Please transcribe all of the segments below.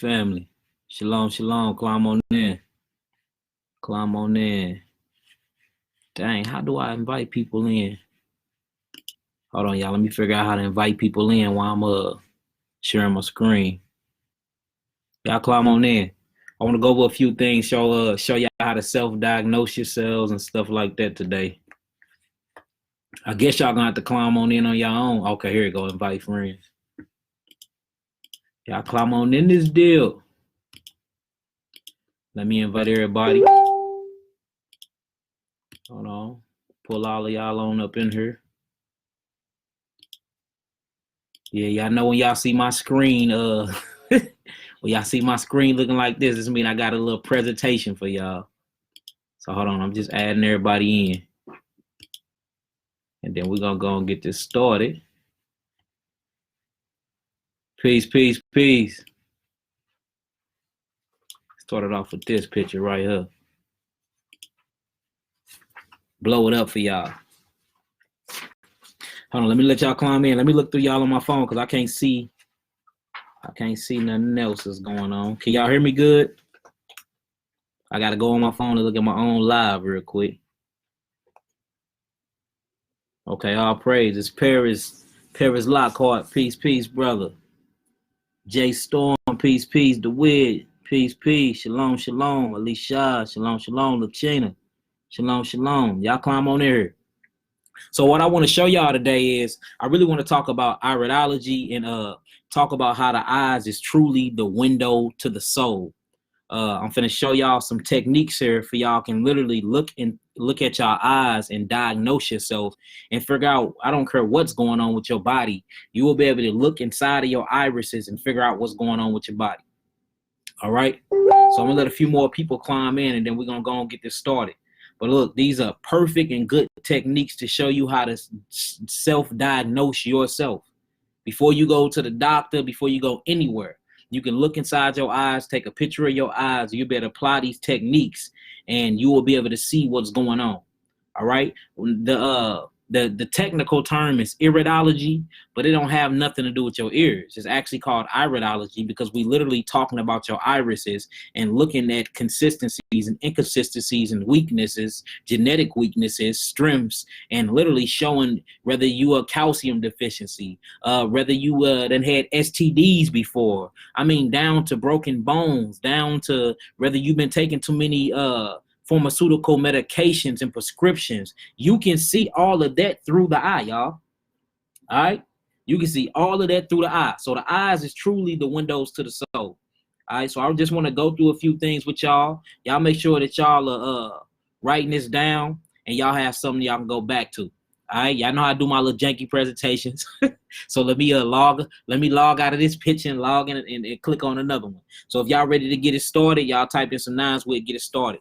family. Shalom, shalom. Climb on in. Climb on in. Dang, how do I invite people in? Hold on, y'all. Let me figure out how to invite people in while I'm sharing my screen. Y'all climb on in. I want to go over a few things, show y'all how to self-diagnose yourselves and stuff like that today. I guess y'all gonna have to climb on in on your own. Okay, here you go. Invite friends. Y'all climb on in this deal. Let me invite everybody. Hold on. Pull all of y'all on up in here. Yeah, y'all know when y'all see my screen, when y'all see my screen looking like this means I got a little presentation for y'all. So hold on, I'm just adding everybody in. And then we're gonna go and get this started. Peace, peace, peace. Started off with this picture right here. Blow it up for y'all. Hold on, let me let y'all climb in. Let me look through y'all on my phone because I can't see nothing else is going on. Can y'all hear me good? I gotta go on my phone and look at my own live real quick. Okay, all praise. It's Paris Lockhart. Peace, peace, brother. Jay Storm, peace, peace. DeWitt, peace, peace. Shalom, shalom. Alicia, shalom, shalom. Lachina, shalom, shalom. Y'all climb on here. So what I want to show y'all today is I really want to talk about iridology and talk about how the eyes is truly the window to the soul. I'm finna show y'all some techniques here for y'all can literally look at y'all eyes and diagnose yourself and figure out, I don't care what's going on with your body, you will be able to look inside of your irises and figure out what's going on with your body. All right. So I'm gonna let a few more people climb in and then we're gonna go and get this started. But look, these are perfect and good techniques to show you how to self-diagnose yourself. Before you go to the doctor, before you go anywhere, you can look inside your eyes, take a picture of your eyes. You better apply these techniques and you will be able to see what's going on. All right. The technical term is iridology, but it don't have nothing to do with your ears. It's actually called iridology because we literally talking about your irises and looking at consistencies and inconsistencies and weaknesses, genetic weaknesses, strengths, and literally showing whether you are calcium deficiency, whether you then had STDs before. I mean, down to broken bones, down to whether you've been taking too many pharmaceutical medications and prescriptions. You can see all of that through the eye, y'all. All right. You can see all of that through the eye. So the eyes is truly the windows to the soul. All right. So I just want to go through a few things with y'all. Y'all make sure that y'all are writing this down and y'all have something y'all can go back to. All right. Y'all know how to do my little janky presentations. So let me log out of this picture and log in and click on another one. So if y'all ready to get it started, y'all type in some 9s, we'll get it started.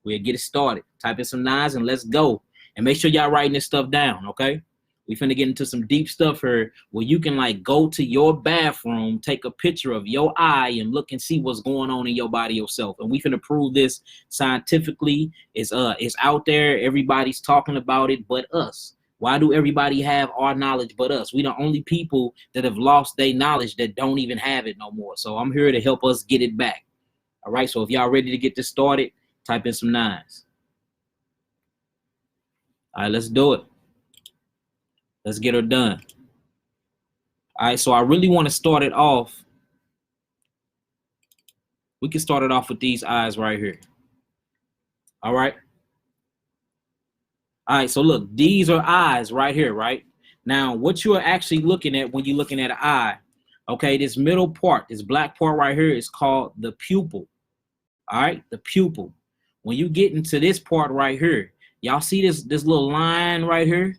We'll get it started. Type in some 9s and let's go. And make sure y'all writing this stuff down, okay? We finna get into some deep stuff here where you can like go to your bathroom, take a picture of your eye and look and see what's going on in your body yourself. And we finna prove this scientifically. It's out there. Everybody's talking about it but us. Why do everybody have our knowledge but us? We the only people that have lost their knowledge that don't even have it no more. So I'm here to help us get it back. All right, so if y'all ready to get this started, type in some 9s. All right, let's do it. Let's get her done. All right, so I really want to start it off. We can start it off with these eyes right here. All right. All right, so look, these are eyes right here, right? Now, what you are actually looking at when you're looking at an eye, okay, this middle part, this black part right here is called the pupil. All right, the pupil. When you get into this part right here, y'all see this little line right here?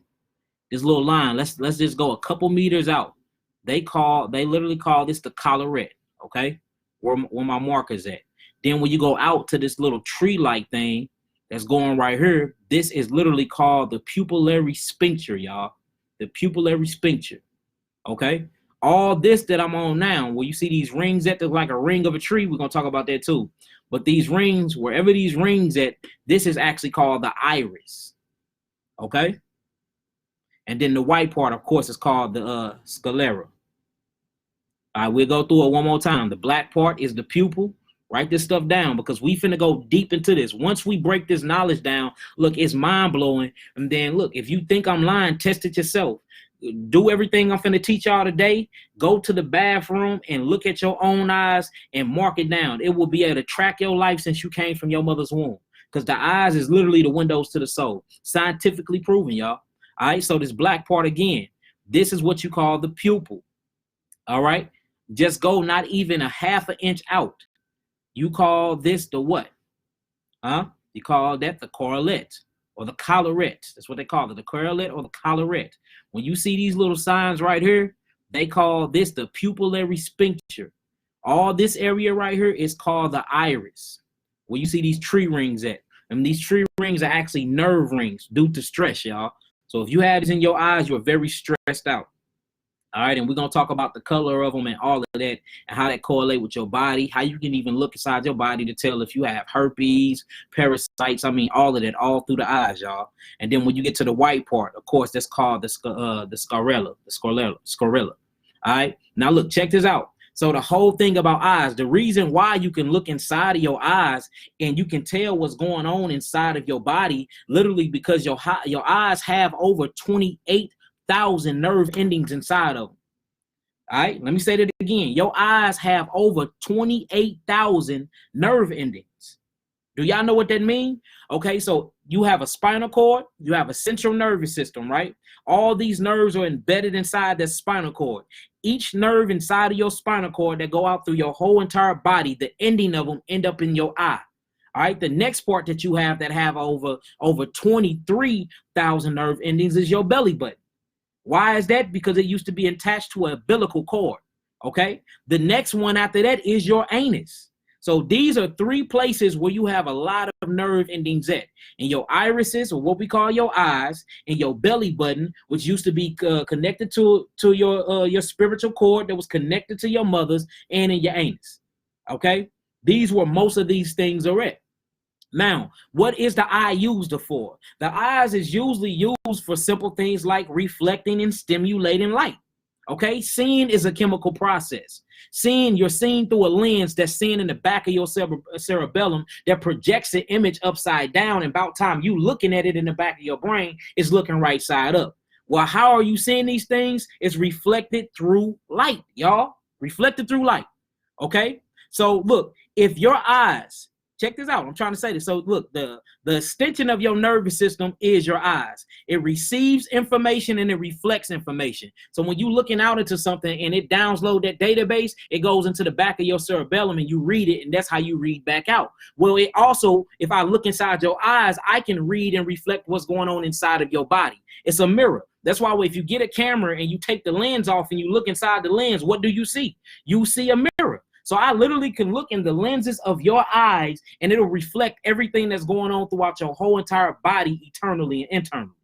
This little line. Let's just go a couple meters out. They literally call this the collarette, okay? Where my marker's at. Then when you go out to this little tree-like thing that's going right here, this is literally called the pupillary sphincter, y'all. The pupillary sphincter, okay? All this that I'm on now, where you see these rings at, like a ring of a tree, we're going to talk about that too. But these rings, wherever these rings at, this is actually called the iris, okay? And then the white part, of course, is called the sclera. All right, we'll go through it one more time. The black part is the pupil. Write this stuff down because we finna go deep into this. Once we break this knowledge down, look, it's mind-blowing. And then, look, if you think I'm lying, test it yourself. Do everything I'm finna teach y'all today. Go to the bathroom and look at your own eyes and mark it down. It will be able to track your life since you came from your mother's womb because the eyes is literally the windows to the soul. Scientifically proven, y'all. All right, so this black part again, this is what you call the pupil. All right, just go not even a half an inch out. You call this the what? You call that the correlate or the collarette. That's what they call it, the correlate or the collarette. When you see these little signs right here, they call this the pupillary sphincter. All this area right here is called the iris, where you see these tree rings at. And these tree rings are actually nerve rings due to stress, y'all. So if you have this in your eyes, you're very stressed out. All right, and we're going to talk about the color of them and all of that and how that correlate with your body, how you can even look inside your body to tell if you have herpes, parasites, I mean, all of that, all through the eyes, y'all. And then when you get to the white part, of course, that's called the sclera. All right, now look, check this out. So the whole thing about eyes, the reason why you can look inside of your eyes and you can tell what's going on inside of your body, literally because your eyes have over 28,000 nerve endings inside of them. All right, let me say that again. Your eyes have over 28,000 nerve endings. Do y'all know what that means? Okay, so you have a spinal cord, you have a central nervous system, right? All these nerves are embedded inside that spinal cord. Each nerve inside of your spinal cord that go out through your whole entire body, the ending of them end up in your eye. All right, the next part that you have that have over 23,000 nerve endings is your belly button. Why is that? Because it used to be attached to an umbilical cord. Okay, the next one after that is your anus. So these are three places where you have a lot of nerve endings at. In your irises, or what we call your eyes, and your belly button, which used to be connected to your spiritual cord that was connected to your mother's, and in your anus. Okay, these were most of these things are at. Now, what is the eye used for? The eyes is usually used for simple things like reflecting and stimulating light. Okay, seeing is a chemical process. Seeing, you're seeing through a lens that's seen in the back of your cerebellum that projects an image upside down, and about time you looking at it in the back of your brain is looking right side up. Well, how are you seeing these things? It's reflected through light, y'all. Reflected through light. Okay, so look, if your eyes, check this out. I'm trying to say this. So look, the extension of your nervous system is your eyes. It receives information and it reflects information. So when you're looking out into something and it downloads that database, it goes into the back of your cerebellum and you read it, and that's how you read back out. Well, it also, if I look inside your eyes, I can read and reflect what's going on inside of your body. It's a mirror. That's why if you get a camera and you take the lens off and you look inside the lens, what do you see? You see a mirror. So I literally can look in the lenses of your eyes and it'll reflect everything that's going on throughout your whole entire body, eternally and internally.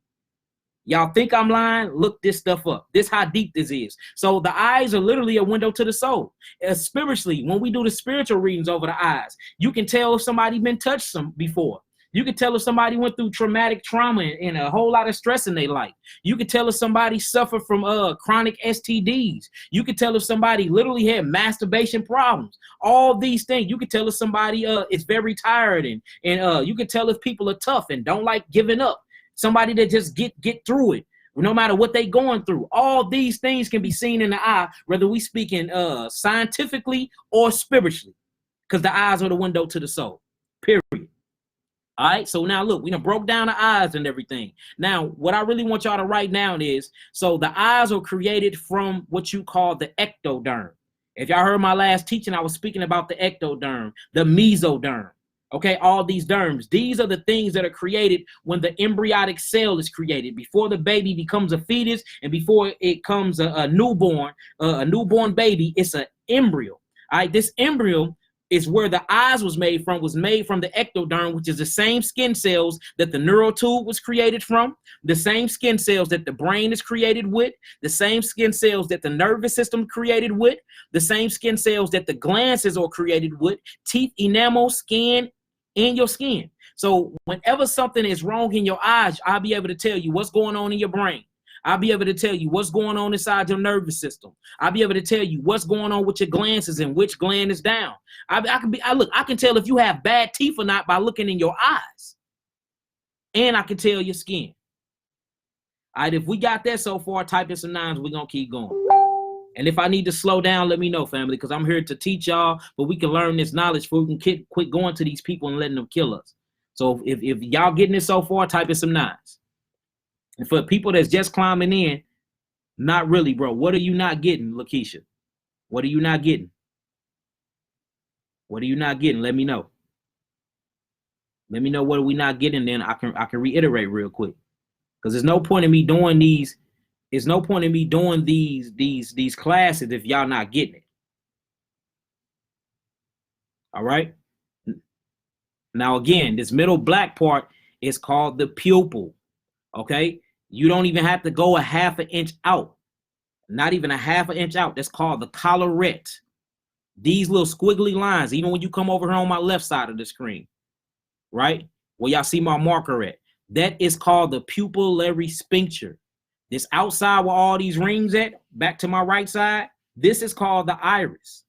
Y'all think I'm lying? Look this stuff up. This how deep this is. So the eyes are literally a window to the soul. Spiritually, when we do the spiritual readings over the eyes, you can tell if somebody been touched before. You can tell if somebody went through traumatic trauma and a whole lot of stress in their life. You can tell if somebody suffered from chronic STDs. You can tell if somebody literally had masturbation problems. All these things. You can tell if somebody is very tired, and you can tell if people are tough and don't like giving up. Somebody that just get through it, no matter what they going through. All these things can be seen in the eye, whether we speaking scientifically or spiritually, because the eyes are the window to the soul. Period. All right, so now look, we done broke down the eyes and everything. Now, what I really want y'all to write down is, so the eyes are created from what you call the ectoderm. If y'all heard my last teaching, I was speaking about the ectoderm, the mesoderm. Okay, all these derms. These are the things that are created when the embryonic cell is created, before the baby becomes a fetus and before it comes a newborn baby. It's an embryo. All right, this embryo is where the eyes was made from the ectoderm, which is the same skin cells that the neural tube was created from, the same skin cells that the brain is created with, the same skin cells that the nervous system created with, the same skin cells that the glands are created with, teeth, enamel, skin, in your skin. So whenever something is wrong in your eyes, I'll be able to tell you what's going on in your brain. I'll be able to tell you what's going on inside your nervous system. I'll be able to tell you what's going on with your glands and which gland is down. I can tell if you have bad teeth or not by looking in your eyes. And I can tell your skin. All right, if we got that so far, type in some nines, we're going to keep going. And if I need to slow down, let me know, family, because I'm here to teach y'all, but we can learn this knowledge before we can quit going to these people and letting them kill us. So if y'all getting it so far, type in some nines. And for people that's just climbing in, not really, bro. What are you not getting, Lakeisha? What are you not getting? What are you not getting? Let me know. Let me know what are we not getting, then I can reiterate real quick. Because there's no point in me doing these. There's no point in me doing these classes if y'all not getting it. All right. Now, again, this middle black part is called the pupil. Okay. You don't even have to go a half an inch out. Not even a half an inch out. That's called the collarette. These little squiggly lines, even when you come over here on my left side of the screen, right? Where y'all see my marker at. That is called the pupillary sphincter. This outside where all these rings at, back to my right side, this is called the iris.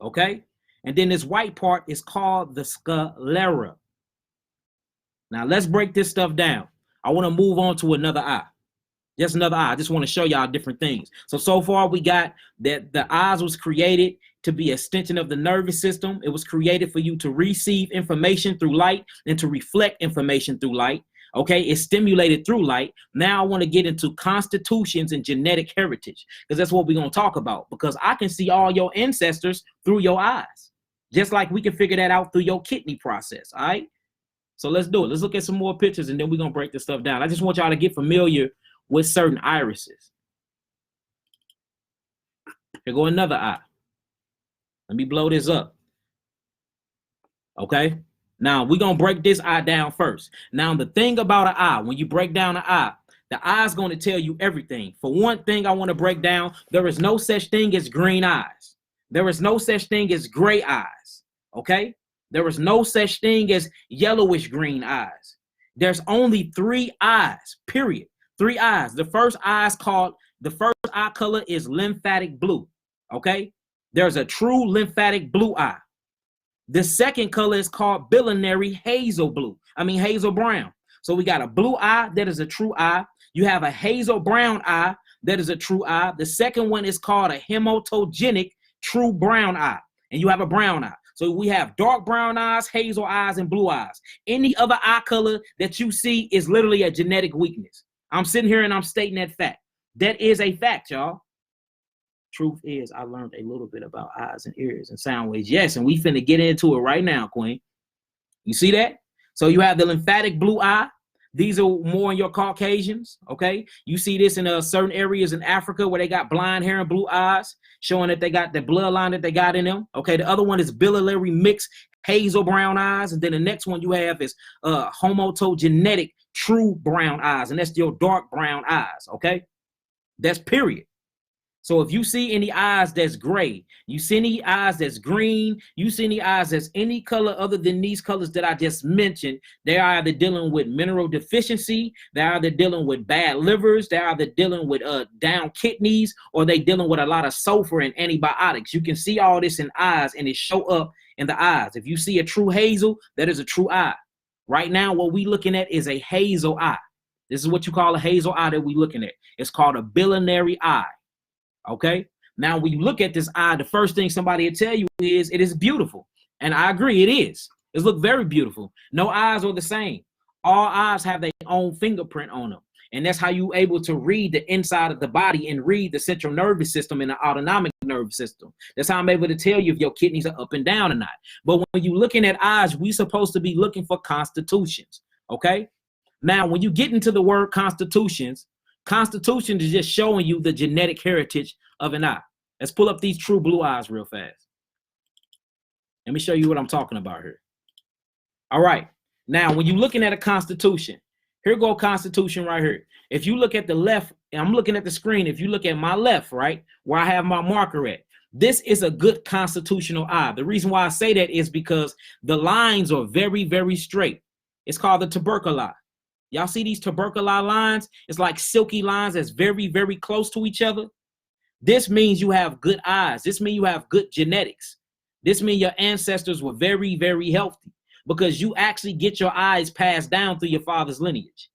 Okay? And then this white part is called the sclera. Now let's break this stuff down. I want to move on to another eye. Just another eye. I just want to show y'all different things. So far we got that the eyes was created to be an extension of the nervous system. It was created for you to receive information through light and to reflect information through light. Okay, it's stimulated through light. Now I want to get into constitutions and genetic heritage, because that's what we're going to talk about, because I can see all your ancestors through your eyes, just like we can figure that out through your kidney process. All right, so let's do it. Let's look at some more pictures and then we're going to break this stuff down. I just want y'all to get familiar with certain irises. Here go another eye. Let me blow this up. Okay. Now, we're going to break this eye down first. Now, the thing about an eye, when you break down an eye, the eye is going to tell you everything. For one thing I want to break down, there is no such thing as green eyes. There is no such thing as gray eyes. Okay? There is no such thing as yellowish green eyes. There's only 3 eyes, period. 3 eyes. The first eye color is lymphatic blue. Okay? There's a true lymphatic blue eye. The second color is called biliary hazel brown. So we got a blue eye that is a true eye. You have a hazel brown eye that is a true eye. The second one is called a hematogenic true brown eye. And you have a brown eye. So we have dark brown eyes, hazel eyes, and blue eyes. Any other eye color that you see is literally a genetic weakness. I'm sitting here and I'm stating that fact. That is a fact, y'all. Truth is, I learned a little bit about eyes and ears and sound waves. Yes, and we finna get into it right now, Queen. You see that? So you have the lymphatic blue eye. These are more in your Caucasians, okay? You see this in certain areas in Africa where they got blonde hair and blue eyes, showing that they got the bloodline that they got in them, okay? The other one is biliary mixed hazel brown eyes, and then the next one you have is homatogenetic true brown eyes, and that's your dark brown eyes, okay? That's period. So if you see any eyes that's gray, you see any eyes that's green, you see any eyes that's any color other than these colors that I just mentioned, they're either dealing with mineral deficiency, they're either dealing with bad livers, they're either dealing with down kidneys, or they dealing with a lot of sulfur and antibiotics. You can see all this in eyes, and it show up in the eyes. If you see a true hazel, that is a true eye. Right now, what we looking at is a hazel eye. This is what you call a hazel eye that we looking at. It's called a biliary eye. Okay. Now, when you look at this eye, the first thing somebody will tell you is it is beautiful. And I agree, it is. It looks very beautiful. No eyes are the same. All eyes have their own fingerprint on them. And that's how you're able to read the inside of the body and read the central nervous system and the autonomic nervous system. That's how I'm able to tell you if your kidneys are up and down or not. But when you're looking at eyes, we're supposed to be looking for constitutions. Okay. Now, when you get into the word constitutions is just showing you the genetic heritage of an eye. Let's pull up these true blue eyes real fast. Let me show you what I'm talking about here. All right. Now, when you're looking at a constitution, here go constitution right here. If you look at the left, and I'm looking at the screen, if you look at my left, right, where I have my marker at, this is a good constitutional eye. The reason why I say that is because the lines are very, very straight. It's called the tubercle eye. Y'all see these tubercular lines? It's like silky lines that's very, very close to each other. This means you have good eyes. This means you have good genetics. This means your ancestors were very, very healthy because you actually get your eyes passed down through your father's lineage.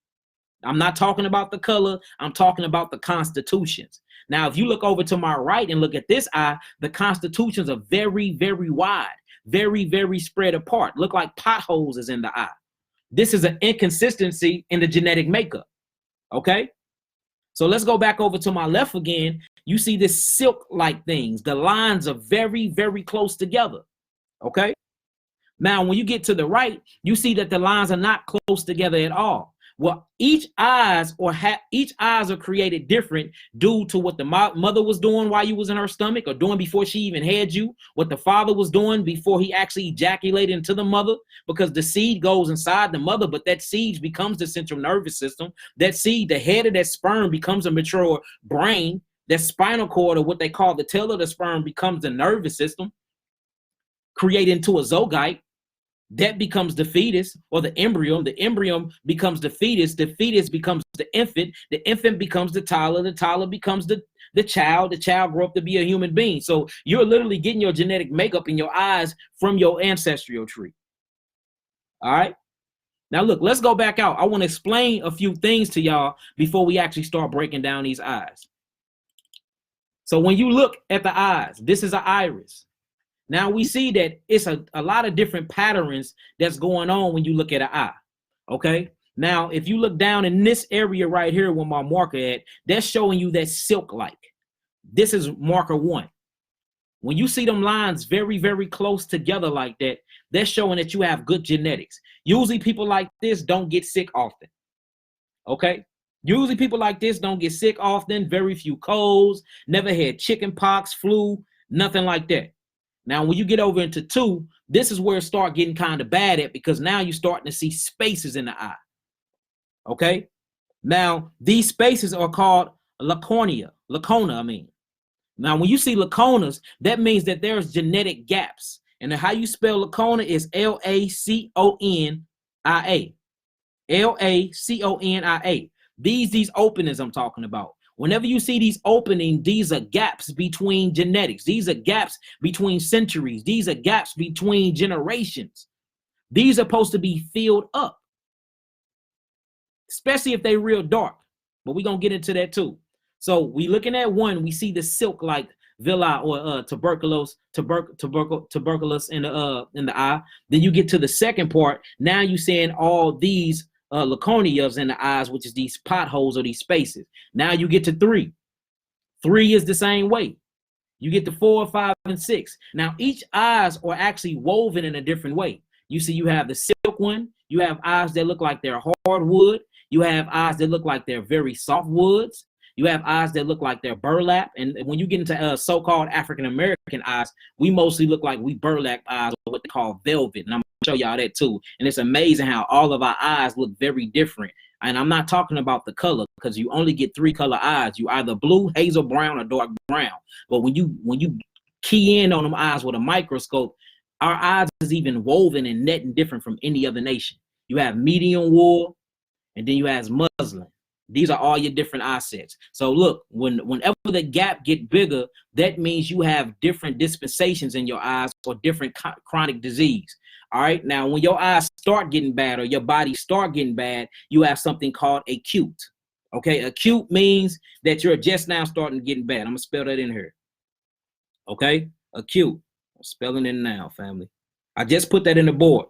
I'm not talking about the color. I'm talking about the constitutions. Now, if you look over to my right and look at this eye, the constitutions are very, very wide, very, very spread apart. Look like potholes is in the eye. This is an inconsistency in the genetic makeup. Okay. So let's go back over to my left again. You see this silk-like things. The lines are very, very close together. Okay. Now, when you get to the right, you see that the lines are not close together at all. Well, each eyes are created different due to what the mother was doing while you was in her stomach or doing before she even had you, what the father was doing before he actually ejaculated into the mother, because the seed goes inside the mother, but that seed becomes the central nervous system. That seed, the head of that sperm becomes a mature brain. That spinal cord, or what they call the tail of the sperm, becomes the nervous system, created into a zygote. That becomes the fetus or the embryo. The embryo becomes the fetus becomes the infant becomes the toddler becomes the child grow up to be a human being. So you're literally getting your genetic makeup in your eyes from your ancestral tree. All right. Now look, let's go back out. I want to explain a few things to y'all before we actually start breaking down these eyes. So when you look at the eyes, this is an iris. Now we see that it's a lot of different patterns that's going on when you look at an eye. Okay. Now, if you look down in this area right here with my marker at, that's showing you that silk-like. This is marker 1. When you see them lines very, very close together like that, that's showing that you have good genetics. Usually people like this don't get sick often. Okay. Usually people like this don't get sick often. Very few colds, never had chicken pox, flu, nothing like that. Now, when you get over into 2, this is where it starts getting kind of bad at, because now you're starting to see spaces in the eye. Okay. Now, these spaces are called lacuna. Now, when you see lacunas, that means that there's genetic gaps. And how you spell lacuna is Laconia. Laconia. These openings I'm talking about. Whenever you see these openings, these are gaps between genetics. These are gaps between centuries. These are gaps between generations. These are supposed to be filled up, especially if they're real dark. But we're going to get into that too. So we looking at 1, we see the silk-like villi or tuberculous in the eye. Then you get to the second part. Now you're seeing all these lacunias in the eyes, which is these potholes or these spaces. Now you get to 3. 3 is the same way. You get to 4, 5, and 6. Now each eyes are actually woven in a different way. You see, you have the silk one. You have eyes that look like they're hardwood. You have eyes that look like they're very soft woods. You have eyes that look like they're burlap. And when you get into so-called African-American eyes, we mostly look like we burlap eyes, or what they call velvet. And I'm going to show y'all that too. And it's amazing how all of our eyes look very different. And I'm not talking about the color, because you only get 3 color eyes. You either blue, hazel brown, or dark brown. But when you key in on them eyes with a microscope, our eyes is even woven and netting different from any other nation. You have medium wool, and then you have muslin. These are all your different eye sets. So look, whenever the gap get bigger, that means you have different dispensations in your eyes or different chronic disease. All right. Now, when your eyes start getting bad or your body start getting bad, you have something called acute. Okay. Acute means that you're just now starting getting bad. I'm going to spell that in here. Okay. Acute. I'm spelling it now, family. I just put that in the board.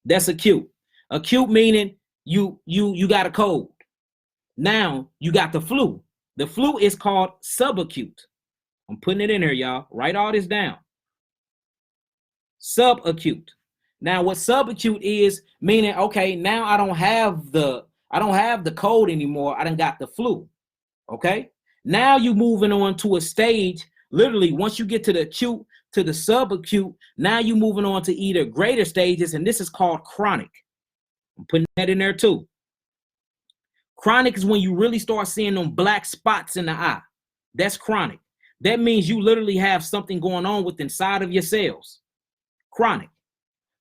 That's acute. Acute meaning you got a cold. Now you got the flu. The flu is called subacute. I'm putting it in here, y'all. Write all this down. Subacute. Now what subacute is, meaning, okay, now I don't have the cold anymore. I done got the flu. Okay. Now you moving on to a stage. Literally, once you get to the acute, to the subacute, now you moving on to either greater stages, and this is called chronic. I'm putting that in there too. Chronic is when you really start seeing them black spots in the eye. That's chronic. That means you literally have something going on with inside of your cells. Chronic.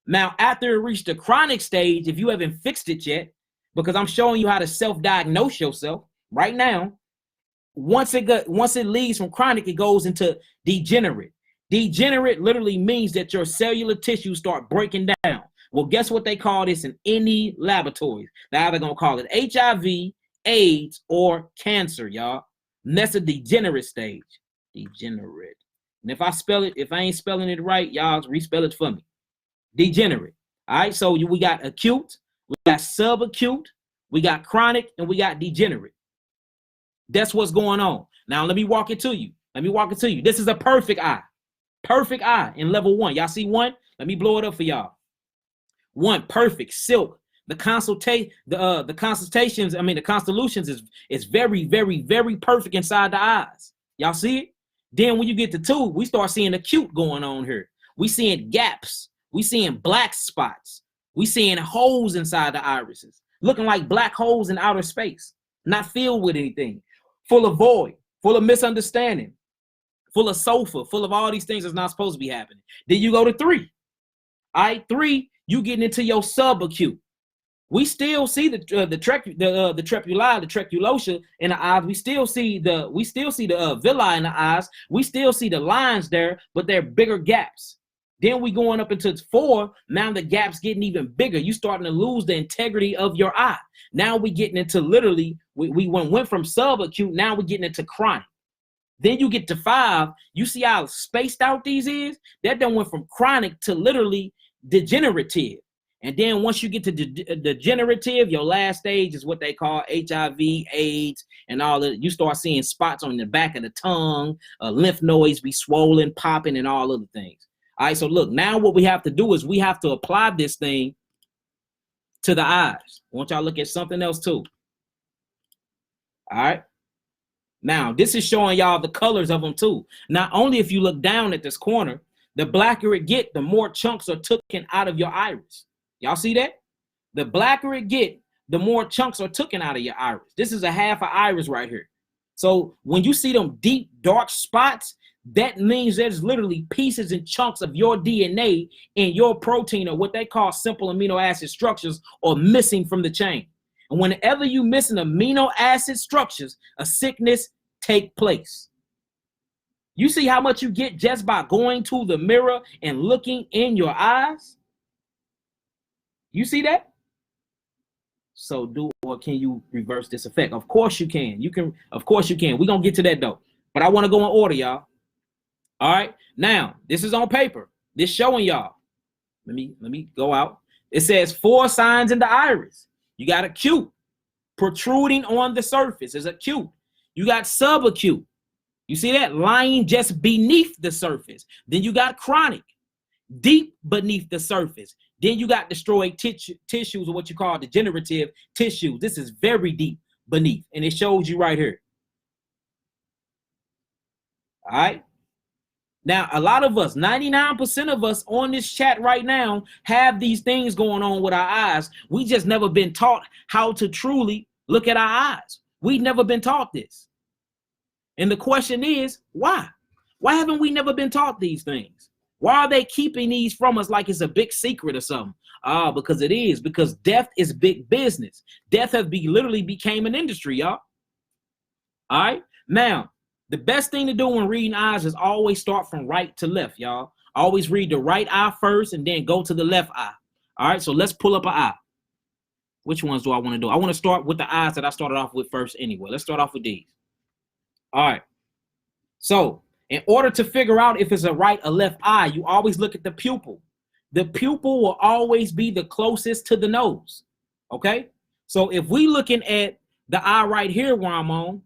Now, after it reached the chronic stage, if you haven't fixed it yet, because I'm showing you how to self-diagnose yourself right now. Once it leaves from chronic, it goes into degenerate. Degenerate literally means that your cellular tissues start breaking down. Well, guess what they call this in any laboratories? They're either gonna call it HIV, AIDS, or cancer, y'all. And that's a degenerate stage. Degenerate. And if I ain't spelling it right, y'all respell it for me. Degenerate. All right, so we got acute, we got subacute, we got chronic, and we got degenerate. That's what's going on. Now, let me walk it to you. This is a perfect eye. Perfect eye in level 1. Y'all see 1? Let me blow it up for y'all. 1, perfect, silk. The constellations is very, very, very perfect inside the eyes. Y'all see it? Then when you get to 2, we start seeing acute going on here. We seeing gaps. We seeing black spots. We seeing holes inside the irises, looking like black holes in outer space, not filled with anything, full of void, full of misunderstanding, full of sulfur, full of all these things that's not supposed to be happening. Then you go to 3. All right, 3, you getting into your subacute. We still see the trepuli, the traculosa in the eyes. We still see the villi in the eyes. We still see the lines there, but they're bigger gaps. Then we going up into 4. Now the gap's getting even bigger. You starting to lose the integrity of your eye. Now we getting into literally, we went from subacute. Now we getting into chronic. Then you get to 5. You see how spaced out these is? That done went from chronic to literally degenerative. And then once you get to degenerative, your last stage is what they call HIV, AIDS, and all that. You start seeing spots on the back of the tongue, lymph nodes be swollen, popping, and all other things. All right, so look, now what we have to do is we have to apply this thing to the eyes. I want y'all to look at something else too. All right. Now, this is showing y'all the colors of them too. Not only if you look down at this corner, the blacker it get, the more chunks are taken out of your iris. Y'all see that? The blacker it get, the more chunks are taken out of your iris. This is a half an iris right here. So when you see them deep, dark spots, that means there's literally pieces and chunks of your DNA in your protein, or what they call simple amino acid structures, or missing from the chain. And whenever you missing amino acid structures, a sickness take place. You see how much you get just by going to the mirror and looking in your eyes? You see that? So can you reverse this effect? Of course you can. Of course you can. We're gonna get to that though. But I want to go in order, y'all. All right. Now, this is on paper. This showing y'all. Let me go out. It says 4 signs in the iris. You got acute, protruding on the surface is acute. You got subacute. You see that? Lying just beneath the surface. Then you got chronic, deep beneath the surface. Then you got destroyed tissues, or what you call degenerative tissues. This is very deep beneath, and it shows you right here. All right. Now, a lot of us, 99% of us on this chat right now, have these things going on with our eyes. We just never been taught how to truly look at our eyes. We've never been taught this. And the question is, why? Why haven't we never been taught these things? Why are they keeping these from us like it's a big secret or something? Because it is. Because death is big business. Death has literally became an industry, y'all. All right? Now, the best thing to do when reading eyes is always start from right to left, y'all. Always read the right eye first and then go to the left eye. All right, so let's pull up an eye. Which ones do I want to do? I want to start with the eyes that I started off with first anyway. Let's start off with these. All right. So in order to figure out if it's a right or left eye, you always look at the pupil. The pupil will always be the closest to the nose. Okay? So if we looking at the eye right here where I'm on,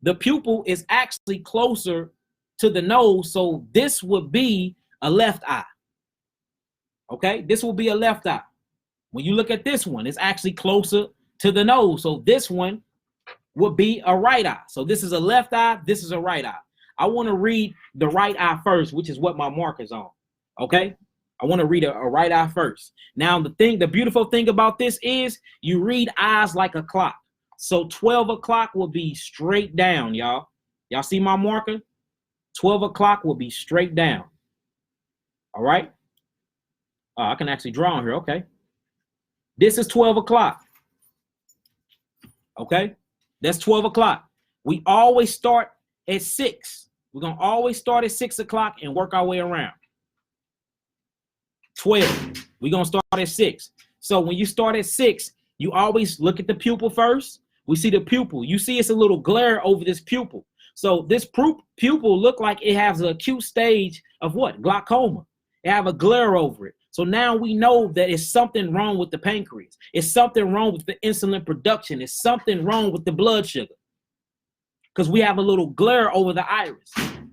the pupil is actually closer to the nose, so this would be a left eye. Okay, this will be a left eye. When you look at this one, it's actually closer to the nose, so this one would be a right eye. So this is a left eye, this is a right eye. I want to read the right eye first, which is what my marker's on. Okay, I want to read a right eye first. Now the beautiful thing about this is you read eyes like a clock. So 12 o'clock will be straight down, y'all. Y'all see my marker? 12 o'clock will be straight down. All right. I can actually draw on here. Okay. This is 12 o'clock. Okay, that's 12 o'clock. We always start at 6. We're going to always start at 6 o'clock and work our way around. 12. We're going to start at 6. So when you start at 6, you always look at the pupil first. We see the pupil. You see it's a little glare over this pupil. So this pupil look like it has an acute stage of what? Glaucoma. It have a glare over it. So now we know that it's something wrong with the pancreas. It's something wrong with the insulin production. It's something wrong with the blood sugar. Because we have a little glare over the iris.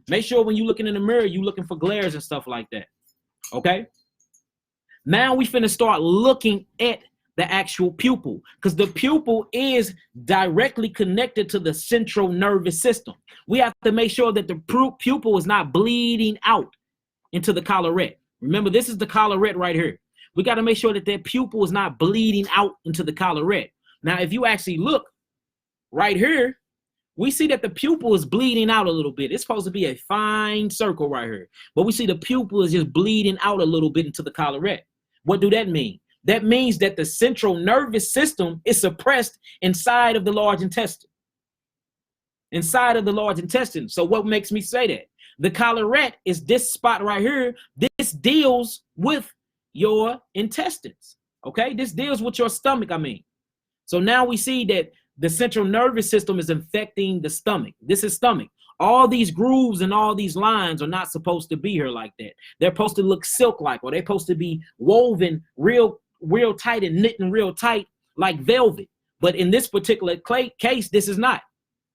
Make sure when you're looking in the mirror, you're looking for glares and stuff like that. Okay? Now we finna start looking at the actual pupil, because the pupil is directly connected to the central nervous system. We have to make sure that the pupil is not bleeding out into the collarette. Remember, this is the collarette right here. We got to make sure that that pupil is not bleeding out into the collarette. Now, if you actually look right here, we see that the pupil is bleeding out a little bit. It's supposed to be a fine circle right here, but we see the pupil is just bleeding out a little bit into the collarette. What do that mean? That means that the central nervous system is suppressed inside of the large intestine. Inside of the large intestine. So what makes me say that? The collarette is this spot right here. This deals with your intestines. Okay? This deals with your stomach, I mean. So now we see that the central nervous system is infecting the stomach. This is stomach. All these grooves and all these lines are not supposed to be here like that. They're supposed to look silk-like, or they're supposed to be woven real tight and knitting real tight like velvet. But in this particular case, this is not.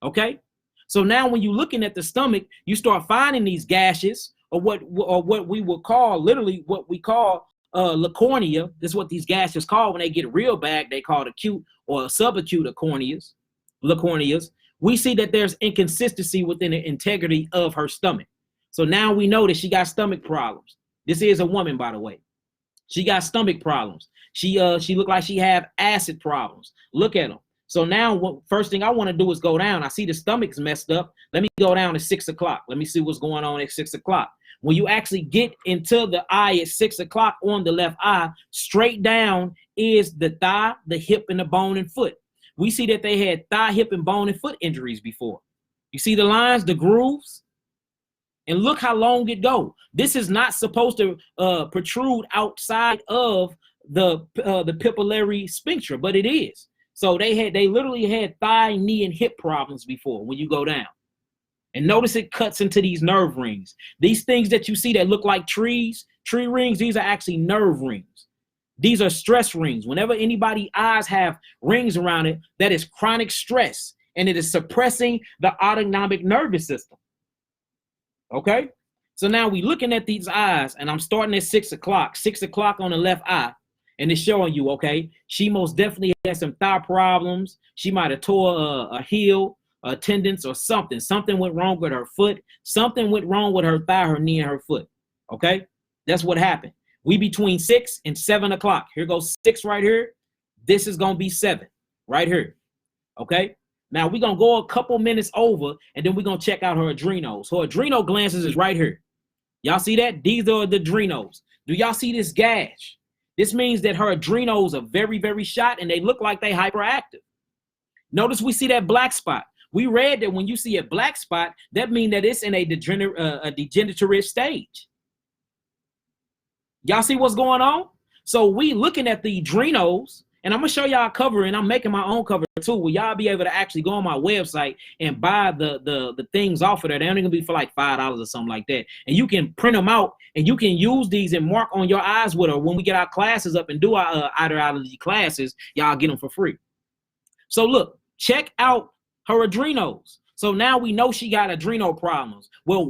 Okay? So now when you're looking at the stomach, you start finding these gashes, or what we would call, literally what we call lacornia. This is what these gashes call when they get real bad. They call it acute or subacute lacornias. We see that there's inconsistency within the integrity of her stomach. So now we know that she got stomach problems. This is a woman, by the way. She got stomach problems. She looked like she have acid problems. Look at them. So now, first thing I want to do is go down. I see the stomach's messed up. Let me go down at 6 o'clock. Let me see what's going on at 6 o'clock. When you actually get into the eye at 6 o'clock on the left eye, straight down is the thigh, the hip, and the bone and foot. We see that they had thigh, hip, and bone and foot injuries before. You see the lines, the grooves? And look how long it go. This is not supposed to protrude outside of the papillary sphincter, but it is. So they literally had thigh, knee, and hip problems before when you go down. And notice it cuts into these nerve rings. These things that you see that look like tree rings, these are actually nerve rings. These are stress rings. Whenever anybody's eyes have rings around it, that is chronic stress, and it is suppressing the autonomic nervous system. Okay? So now we're looking at these eyes, and I'm starting at 6 o'clock. 6 o'clock on the left eye. And it's showing you, okay, she most definitely has some thigh problems. She might have tore a heel, a tendons, or something. Something went wrong with her foot. Something went wrong with her thigh, her knee, and her foot. Okay? That's what happened. We between 6 and 7 o'clock. Here goes 6 right here. This is going to be 7 right here. Okay? Now, we're going to go a couple minutes over, and then we're going to check out her adrenals. Her adrenal glands is right here. Y'all see that? These are the adrenals. Do y'all see this gash? This means that her adrenals are very, very shot, and they look like they hyperactive. Notice we see that black spot. We read that when you see a black spot, that means that it's in a degenerative stage. Y'all see what's going on? So we looking at the adrenals, and I'm going to show y'all a cover, and I'm making my own cover too, where y'all be able to actually go on my website and buy the things off of there. They're only going to be for like $5 or something like that. And you can print them out, and you can use these and mark on your eyes with her. When we get our classes up and do our ideology classes, y'all get them for free. So look, check out her adrenals. So now we know she got adrenal problems. Well,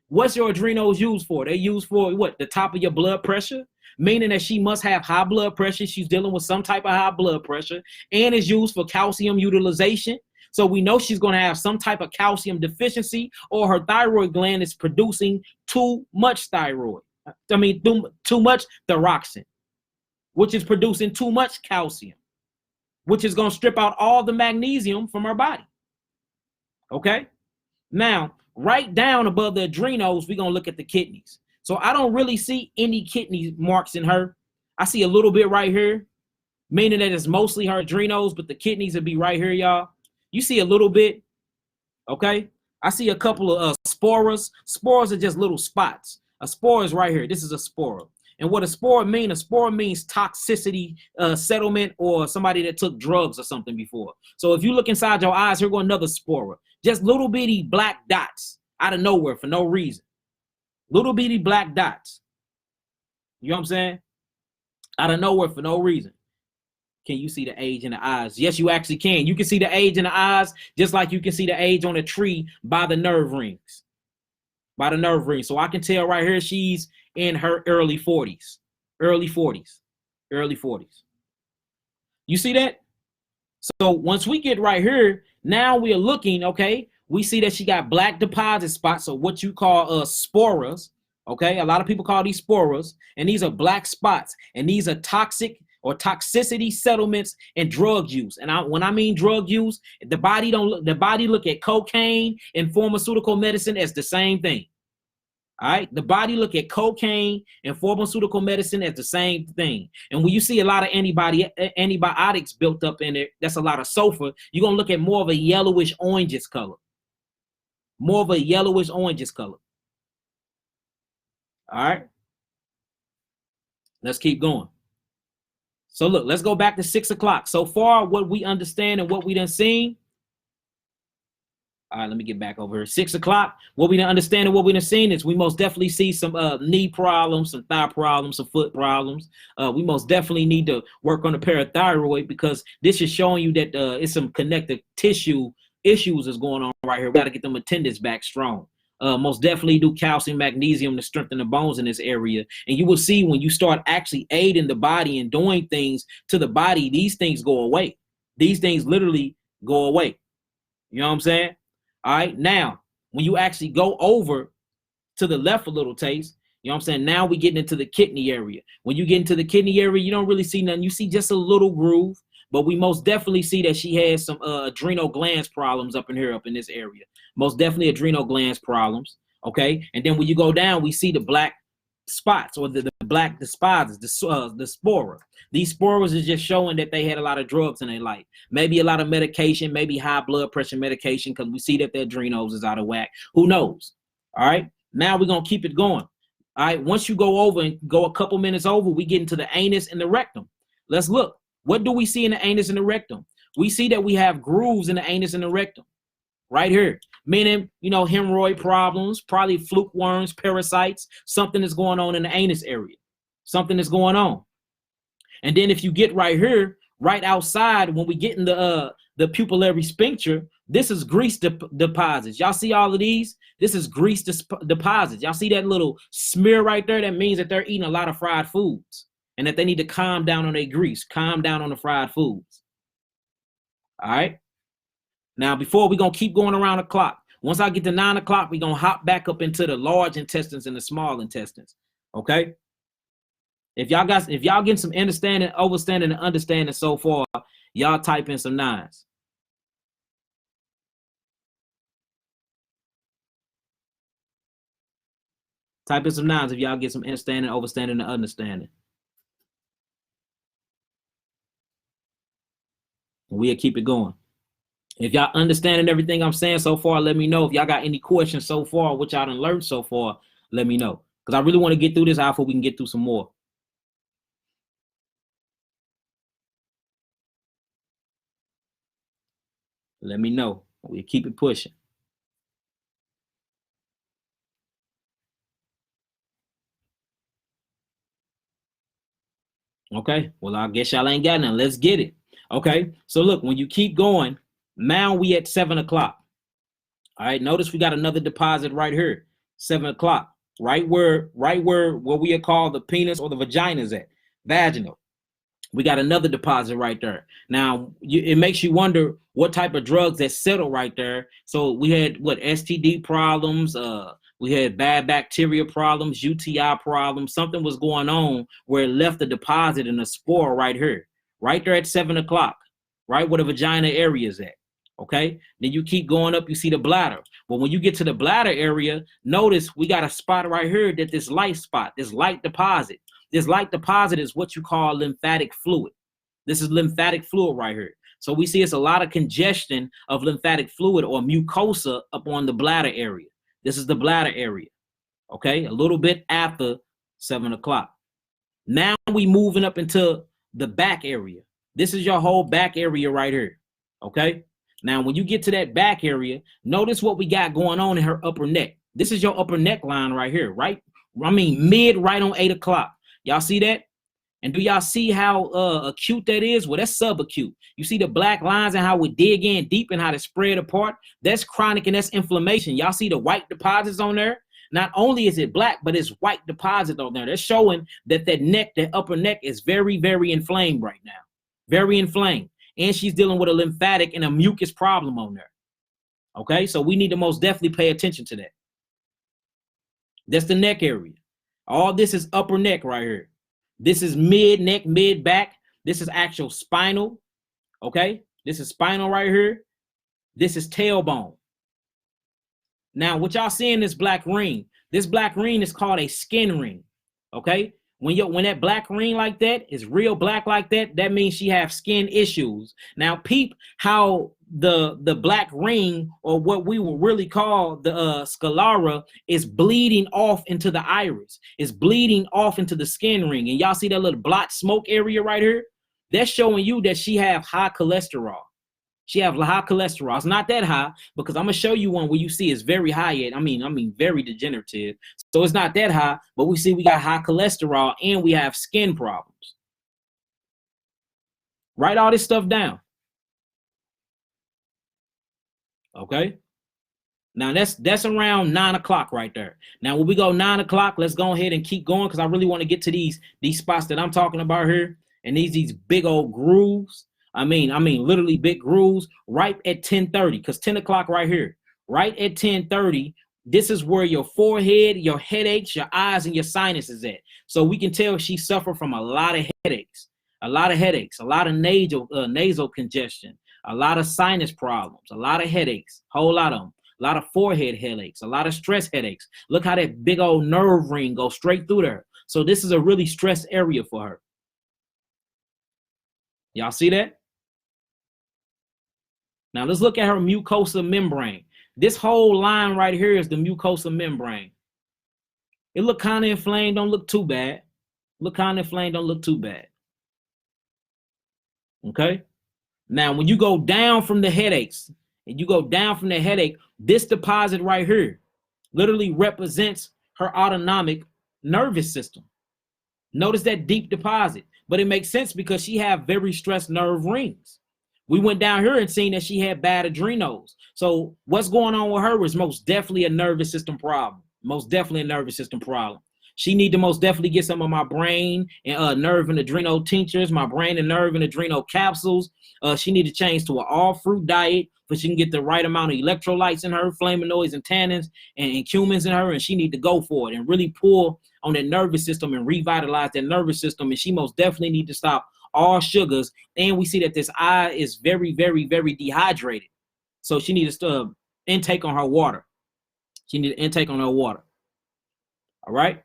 what's your adrenals used for? They used for what? The top of your blood pressure, meaning that she must have high blood pressure. She's dealing with some type of high blood pressure, and is used for calcium utilization. So we know she's going to have some type of calcium deficiency, or her thyroid gland is producing too much thyroid. Too much thyroxine, which is producing too much calcium, which is going to strip out all the magnesium from her body. Okay? Now, right down above the adrenals, we're going to look at the kidneys. So I don't really see any kidney marks in her. I see a little bit right here. meaning that it's mostly her adrenals, but the kidneys would be right here, y'all. You see a little bit, okay? I see a couple of sporas. Spores are just little spots. A spore is right here. This is a spora. And what a spore means toxicity settlement, or somebody that took drugs or something before. So if you look inside your eyes, here go another spora. Just little bitty black dots out of nowhere for no reason. Little bitty black dots. You know what I'm saying? Out of nowhere for no reason. Can you see the age in the eyes? Yes, you actually can. You can see the age in the eyes, just like you can see the age on a tree by the nerve rings. By the nerve rings. So I can tell right here she's in her early 40s. Early 40s. Early 40s. You see that? So once we get right here, now we are looking, okay? We see that she got black deposit spots, or what you call sporas, okay? A lot of people call these sporas, and these are black spots, and these are toxic or toxicity settlements and drug use. And when I mean drug use, the body look at cocaine and pharmaceutical medicine as the same thing. All right, the body look at cocaine and pharmaceutical medicine as the same thing. And when you see a lot of antibiotics built up in it, that's a lot of sulfur. You're gonna look at more of a yellowish orangish color. More of a yellowish orangish color. All right, let's keep going. So look, let's go back to 6 o'clock. So far, what we understand and what we done seen. All right, let me get back over here. 6 o'clock, what we done understand and what we done seen is we most definitely see some knee problems, some thigh problems, some foot problems. We most definitely need to work on the parathyroid, because this is showing you that it's some connective tissue issues is going on right here. We got to get them attendants back strong. Most definitely do calcium, magnesium to strengthen the bones in this area. And you will see when you start actually aiding the body and doing things to the body, these things go away. These things literally go away. You know what I'm saying? All right. Now, when you actually go over to the left a little, Taste, you know what I'm saying? Now we getting into the kidney area. When you get into the kidney area, you don't really see nothing. You see just a little groove. But we most definitely see that she has some adrenal glands problems up in here, up in this area. Most definitely adrenal glands problems, okay? And then when you go down, we see the black spots, or the black deposits, the spora. These sporas is just showing that they had a lot of drugs in their life. Maybe a lot of medication, maybe high blood pressure medication, because we see that their adrenals is out of whack. Who knows? All right? Now we're going to keep it going. All right? Once you go over and go a couple minutes over, we get into the anus and the rectum. Let's look. What do we see in the anus and the rectum? We see that we have grooves in the anus and the rectum right here, meaning, you know, hemorrhoid problems, probably fluke worms, parasites, something is going on in the anus area. Something is going on. And then if you get right here, right outside, when we get in the pupillary sphincter, this is grease deposits. Y'all see all of these? This is grease deposits. Y'all see that little smear right there? That means that they're eating a lot of fried foods, and that they need to calm down on their grease, calm down on the fried foods. All right. Now, before we're going to keep going around the clock, once I get to 9 o'clock, we're going to hop back up into the large intestines and the small intestines. Okay. If y'all getting some understanding, overstanding, and understanding so far, y'all type in some 9s. Type in some 9s if y'all get some understanding, overstanding, and understanding. We'll keep it going. If y'all understanding everything I'm saying so far, let me know. If y'all got any questions so far, what y'all done learned so far, let me know. Because I really want to get through this alpha. We can get through some more. Let me know. We'll keep it pushing. Okay. Well, I guess y'all ain't got none. Let's get it. Okay. So look, when you keep going, now we at 7 o'clock. All right. Notice we got another deposit right here. 7 o'clock. Right where we are called the penis or the vagina is at. Vaginal. We got another deposit right there. Now, it makes you wonder what type of drugs that settle right there. So we had STD problems. We had bad bacteria problems, UTI problems. Something was going on where it left a deposit in a spore right here, right there at 7 o'clock, right where the vagina area is at. Okay. Then you keep going up, you see the bladder. But when you get to the bladder area, notice we got a spot right here that this light spot, this light deposit. This light deposit is what you call lymphatic fluid. This is lymphatic fluid right here. So we see it's a lot of congestion of lymphatic fluid or mucosa up on the bladder area. This is the bladder area, okay? A little bit after 7 o'clock. Now we moving up into the back area. This is your whole back area right here, okay? Now, when you get to that back area, notice what we got going on in her upper neck. This is your upper neck line right here, right? I mean, mid right on 8 o'clock. Y'all see that? And do y'all see how acute that is? Well, that's subacute. You see the black lines and how we dig in deep and how they spread apart? That's chronic and that's inflammation. Y'all see the white deposits on there? Not only is it black, but it's white deposits on there. That's showing that that neck, that upper neck is very, very inflamed right now. Very inflamed. And she's dealing with a lymphatic and a mucus problem on there. Okay, so we need to most definitely pay attention to that. That's the neck area. All this is upper neck right here. This is mid neck, mid back. This is actual spinal. Okay, this is spinal right here. This is tailbone. Now, what y'all see in this black ring, this black ring is called a skin ring. Okay, when that black ring like that is real black like that, that means she have skin issues. Now, peep how the black ring, or what we will really call the sclera, is bleeding off into the iris. It's bleeding off into the skin ring. And y'all see that little blotch smoke area right here? That's showing you that she have high cholesterol. She have high cholesterol. It's not that high, because I'm gonna show you one where you see it's very high yet. I mean very degenerative. So it's not that high, but we see we got high cholesterol and we have skin problems. Write all this stuff down. Okay. Now that's around 9 o'clock right there. Now when we go 9 o'clock, let's go ahead and keep going, because I really want to get to these spots that I'm talking about here, and these big old grooves. I mean literally big grooves right at 10:30, because 10 o'clock right here, right at 10:30, this is where your forehead, your headaches, your eyes, and your sinuses at. So we can tell she suffered from a lot of headaches, a lot of nasal congestion, a lot of sinus problems, a lot of headaches, whole lot of them, a lot of forehead headaches, a lot of stress headaches. Look how that big old nerve ring goes straight through there. So this is a really stressed area for her. Y'all see that? Now let's look at her mucosa membrane. This whole line right here is the mucosa membrane. It look kind of inflamed, don't look too bad. Look kind of inflamed, don't look too bad. Okay? Now, when you go down from the headaches, and you go down from the headache, this deposit right here literally represents her autonomic nervous system. Notice that deep deposit, but it makes sense because she have very stressed nerve rings. We went down here and seen that she had bad adrenals. So what's going on with her is most definitely a nervous system problem. Most definitely a nervous system problem. She need to most definitely get some of my brain and nerve and adrenal tinctures, my brain and nerve and adrenal capsules. She need to change to an all-fruit diet so she can get the right amount of electrolytes in her, flavonoids and tannins and cumins in her, and she need to go for it and really pull on that nervous system and revitalize that nervous system. And she most definitely need to stop all sugars. And we see that this eye is very, very, very dehydrated. So she needs to intake on her water. She needs to intake on her water. All right.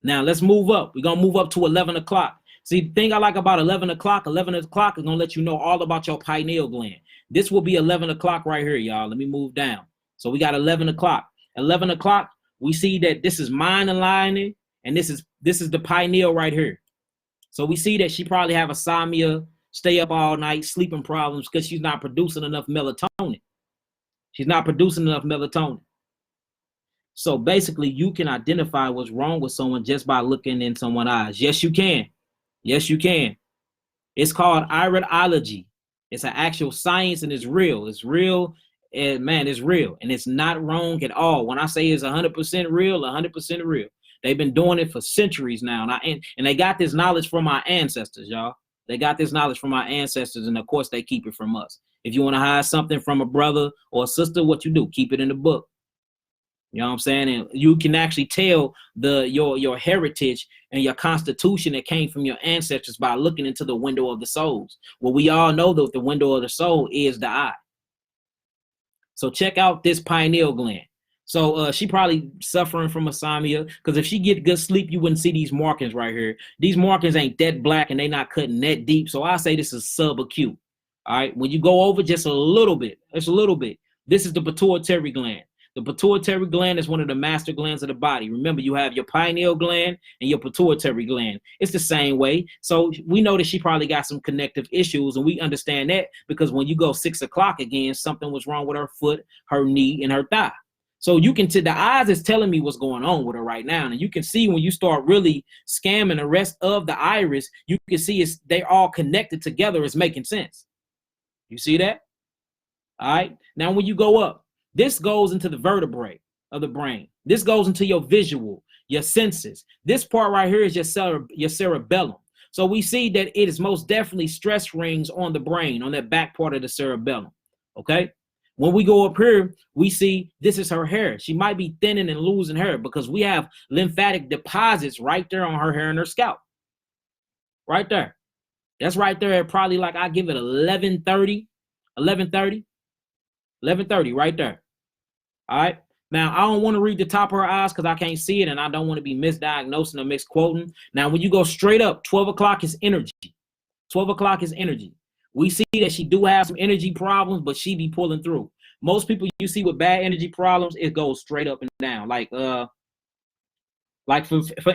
Now let's move up. We're going to move up to 11 o'clock. See, the thing I like about 11 o'clock is going to let you know all about your pineal gland. This will be 11 o'clock right here, y'all. Let me move down. So we got 11 o'clock. 11 o'clock, we see that this is mind aligning, and this is the pineal right here. So we see that she probably have insomnia, stay up all night, sleeping problems, because she's not producing enough melatonin. She's not producing enough melatonin. So basically, you can identify what's wrong with someone just by looking in someone's eyes. Yes, you can. Yes, you can. It's called iridology. It's an actual science, and it's real. It's real, and man, it's real. And it's not wrong at all. When I say it's 100% real, 100% real. They've been doing it for centuries now. And they got this knowledge from our ancestors, y'all. They got this knowledge from our ancestors, and of course, they keep it from us. If you want to hide something from a brother or a sister, what you do? Keep it in the book. You know what I'm saying? And you can actually tell your heritage and your constitution that came from your ancestors by looking into the window of the souls. Well, we all know that the window of the soul is the eye. So check out this pineal gland. So she probably suffering from insomnia, because if she get good sleep, you wouldn't see these markings right here. These markings ain't that black and they not cutting that deep. So I say this is subacute. All right. When you go over just a little bit, it's a little bit. This is the pituitary gland. The pituitary gland is one of the master glands of the body. Remember, you have your pineal gland and your pituitary gland. It's the same way. So we know that she probably got some connective issues, and we understand that because when you go 6 o'clock again, something was wrong with her foot, her knee, and her thigh. So you can, the eyes is telling me what's going on with her right now. And you can see when you start really scamming the rest of the iris, you can see they're all connected together. It's making sense. You see that? All right. Now, when you go up, this goes into the vertebrae of the brain. This goes into your visual, your senses. This part right here is your cerebellum. So we see that it is most definitely stress rings on the brain, on that back part of the cerebellum. Okay. When we go up here, we see this is her hair. She might be thinning and losing hair because we have lymphatic deposits right there on her hair and her scalp. Right there. That's right there at probably, like, I give it 11:30 right there. All right. Now, I don't want to read the top of her eyes because I can't see it, and I don't want to be misdiagnosing or misquoting. Now, when you go straight up, 12 o'clock is energy. 12 o'clock is energy. We see that she do have some energy problems, but she be pulling through. Most people you see with bad energy problems, it goes straight up and down. Like for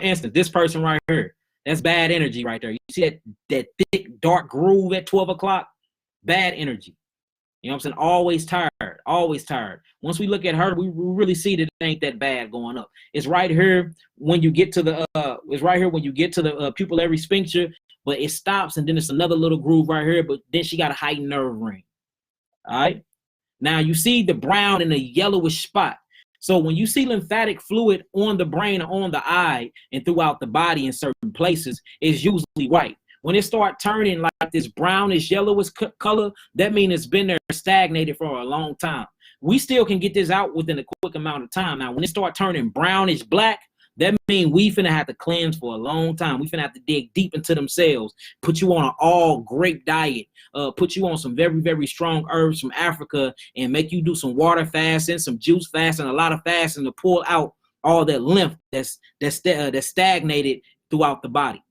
instance, this person right here, that's bad energy right there. You see that thick, dark groove at 12 o'clock? Bad energy. You know what I'm saying? Always tired, always tired. Once we look at her, we really see that it ain't that bad going up. It's right here when you get to the pupillary sphincter, but it stops, and then it's another little groove right here, but then she got a heightened nerve ring. All right. Now you see the brown and the yellowish spot. So when you see lymphatic fluid on the brain, on the eye, and throughout the body in certain places, it's usually white. When it start turning like this brownish yellowish color, that means it's been there stagnated for a long time. We still can get this out within a quick amount of time. Now, when it start turning brownish black, that means we finna have to cleanse for a long time. We finna have to dig deep into them cells, put you on an all grape diet, put you on some very, very strong herbs from Africa, and make you do some water fasting, some juice fasting, a lot of fasting to pull out all that lymph that's stagnated throughout the body.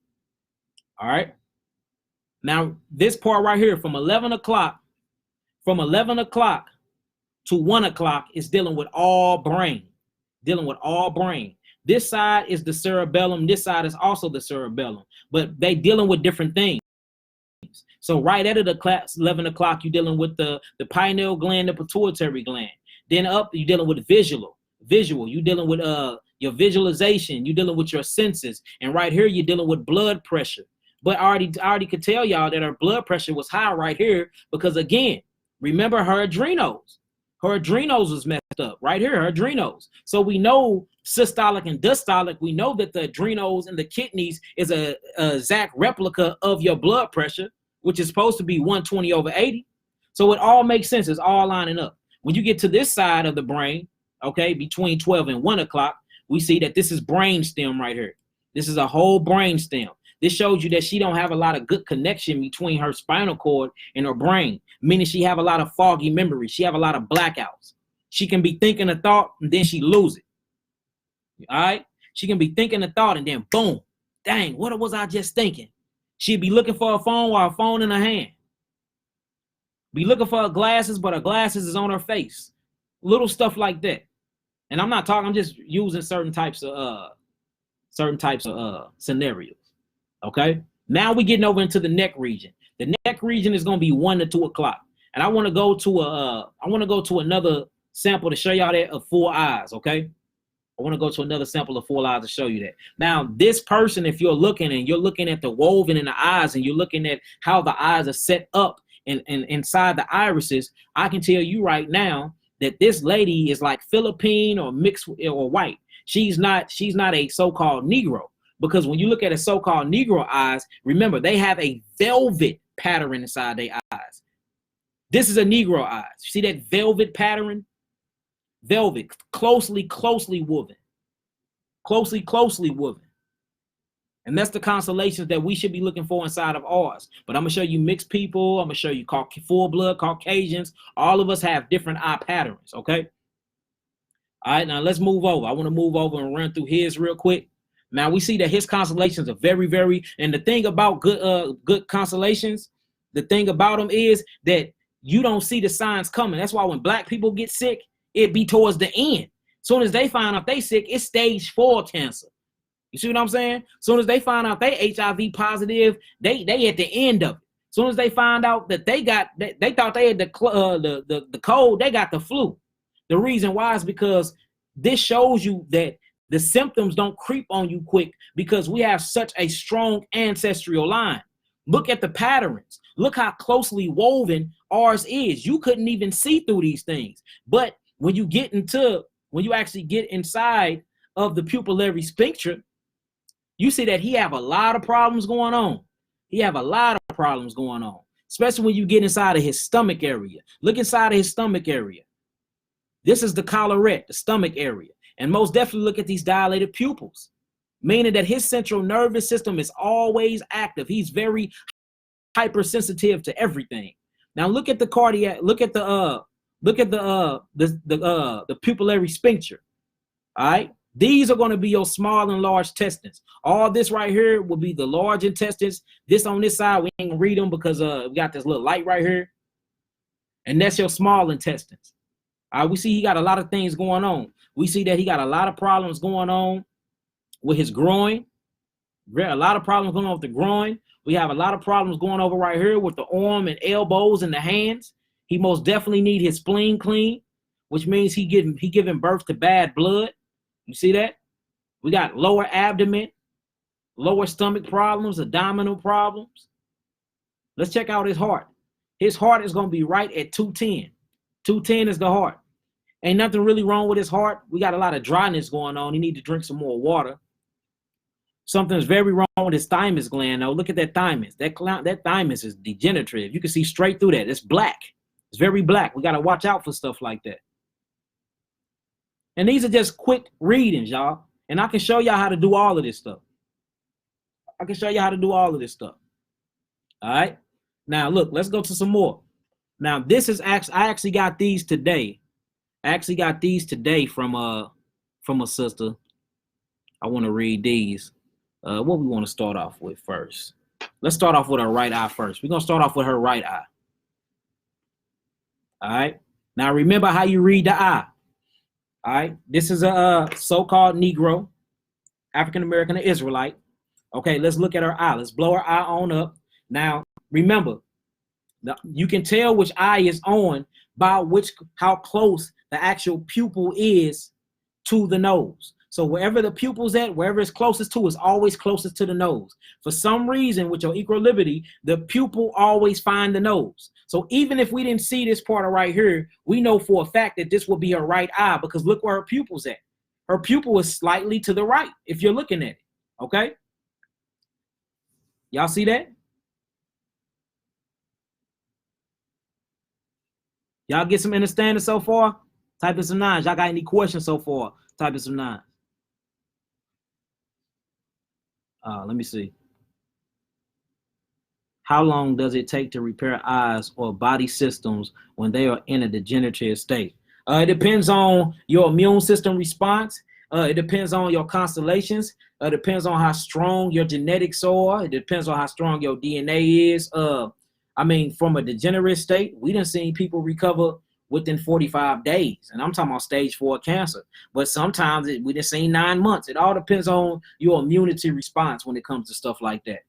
All right. Now, this part right here from 11 o'clock to 1 o'clock is dealing with all brain, This side is the cerebellum. This side is also the cerebellum, but they dealing with different things. So right at the class, 11 o'clock, you're dealing with the pineal gland, the pituitary gland. Then up, you're dealing with visual. You're dealing with your visualization. You're dealing with your senses. And right here, you're dealing with blood pressure. But I already could tell y'all that her blood pressure was high right here because, again, remember her adrenals. Her adrenals was messed up right here, her adrenals. So we know systolic and diastolic. We know that the adrenals and the kidneys is a exact replica of your blood pressure, which is supposed to be 120/80. So it all makes sense. It's all lining up. When you get to this side of the brain, okay, between 12 and 1 o'clock, we see that this is brain stem right here. This is a whole brain stem. This shows you that she don't have a lot of good connection between her spinal cord and her brain, meaning she have a lot of foggy memory. She have a lot of blackouts. She can be thinking a thought and then she lose it. All right? She can be thinking a thought and then boom, dang, what was I just thinking? She'd be looking for a phone while her phone in her hand. Be looking for her glasses, but her glasses is on her face. Little stuff like that. And I'm not talking, I'm just using certain types of scenarios. Okay, now we're getting over into the neck region. The neck region is going to be 1 to 2 o'clock, and I want to go to another sample to show y'all that of full eyes. Okay, I want to go to another sample of full eyes to show you that. Now, this person, if you're looking at the woven in the eyes, and you're looking at how the eyes are set up and inside the irises, I can tell you right now that this lady is like Philippine or mixed or white. She's not a so-called Negro. Because when you look at a so-called Negro eyes, remember, they have a velvet pattern inside their eyes. This is a Negro eyes. See that velvet pattern? Velvet, closely woven. Closely woven. And that's the constellations that we should be looking for inside of ours. But I'm going to show you mixed people. I'm going to show you full blood Caucasians. All of us have different eye patterns, okay? All right, now let's move over. I want to move over and run through his real quick. Now we see that his constellations are very, very, and the thing about good constellations, the thing about them is that you don't see the signs coming. That's why when black people get sick, it be towards the end. Soon as they find out they sick, it's stage 4 cancer. You see what I'm saying? Soon as they find out they HIV positive, they at the end of it. Soon as they find out that they thought they had the cold, they got the flu. The reason why is because this shows you that the symptoms don't creep on you quick because we have such a strong ancestral line. Look at the patterns. Look how closely woven ours is. You couldn't even see through these things. But when you actually get inside of the pupillary sphincter, you see that he have a lot of problems going on. He have a lot of problems going on, especially when you get inside of his stomach area. Look inside of his stomach area. This is the collarette, the stomach area. And most definitely look at these dilated pupils, meaning that his central nervous system is always active. He's very hypersensitive to everything. Now look at the cardiac, look at the pupillary sphincter. All right. These are going to be your small and large intestines. All this right here will be the large intestines. This on this side, we ain't gonna read them because we got this little light right here. And that's your small intestines. All right, we see he got a lot of things going on. We see that he got a lot of problems going on with his groin. A lot of problems going on with the groin. We have a lot of problems going over right here with the arm and elbows and the hands. He most definitely need his spleen clean, which means he giving birth to bad blood. You see that? We got lower abdomen, lower stomach problems, abdominal problems. Let's check out his heart. His heart is going to be right at 210. 210 is the heart. Ain't nothing really wrong with his heart. We got a lot of dryness going on. He need to drink some more water. Something's very wrong with his thymus gland, though. Look at that thymus. That thymus is degenerative. You can see straight through that. It's black. It's very black. We got to watch out for stuff like that. And these are just quick readings, y'all. And I can show y'all how to do all of this stuff. I can show you how to do all of this stuff. All right. Now, look, let's go to some more. Now, this is actually, I actually got these today. I actually got these today from a sister. I want to read these. What we want to start off with first. Let's start off with her right eye first. We're going to start off with her right eye. All right. Now, remember how you read the eye. All right. This is a so-called Negro, African-American or Israelite. Okay, let's look at her eye. Let's blow her eye on up. Now, remember, you can tell which eye is on by how close the actual pupil is to the nose. So wherever the pupil's at, wherever it's closest to, is always closest to the nose. For some reason, with your equilibrium, the pupil always find the nose. So even if we didn't see this part of right here, we know for a fact that this will be her right eye because look where her pupil's at. Her pupil is slightly to the right if you're looking at it, okay? Y'all see that? Y'all get some understanding so far? Type in some nines. Y'all got any questions so far? Type in some nines. Let me see. How long does it take to repair eyes or body systems when they are in a degenerative state? It depends on your immune system response. It depends on your constellations. It depends on how strong your genetics are. It depends on how strong your DNA is. I mean, from a degenerate state, we done seen people recover within 45 days. And I'm talking about stage 4 cancer. But sometimes we done seen 9 months. It all depends on your immunity response when it comes to stuff like that.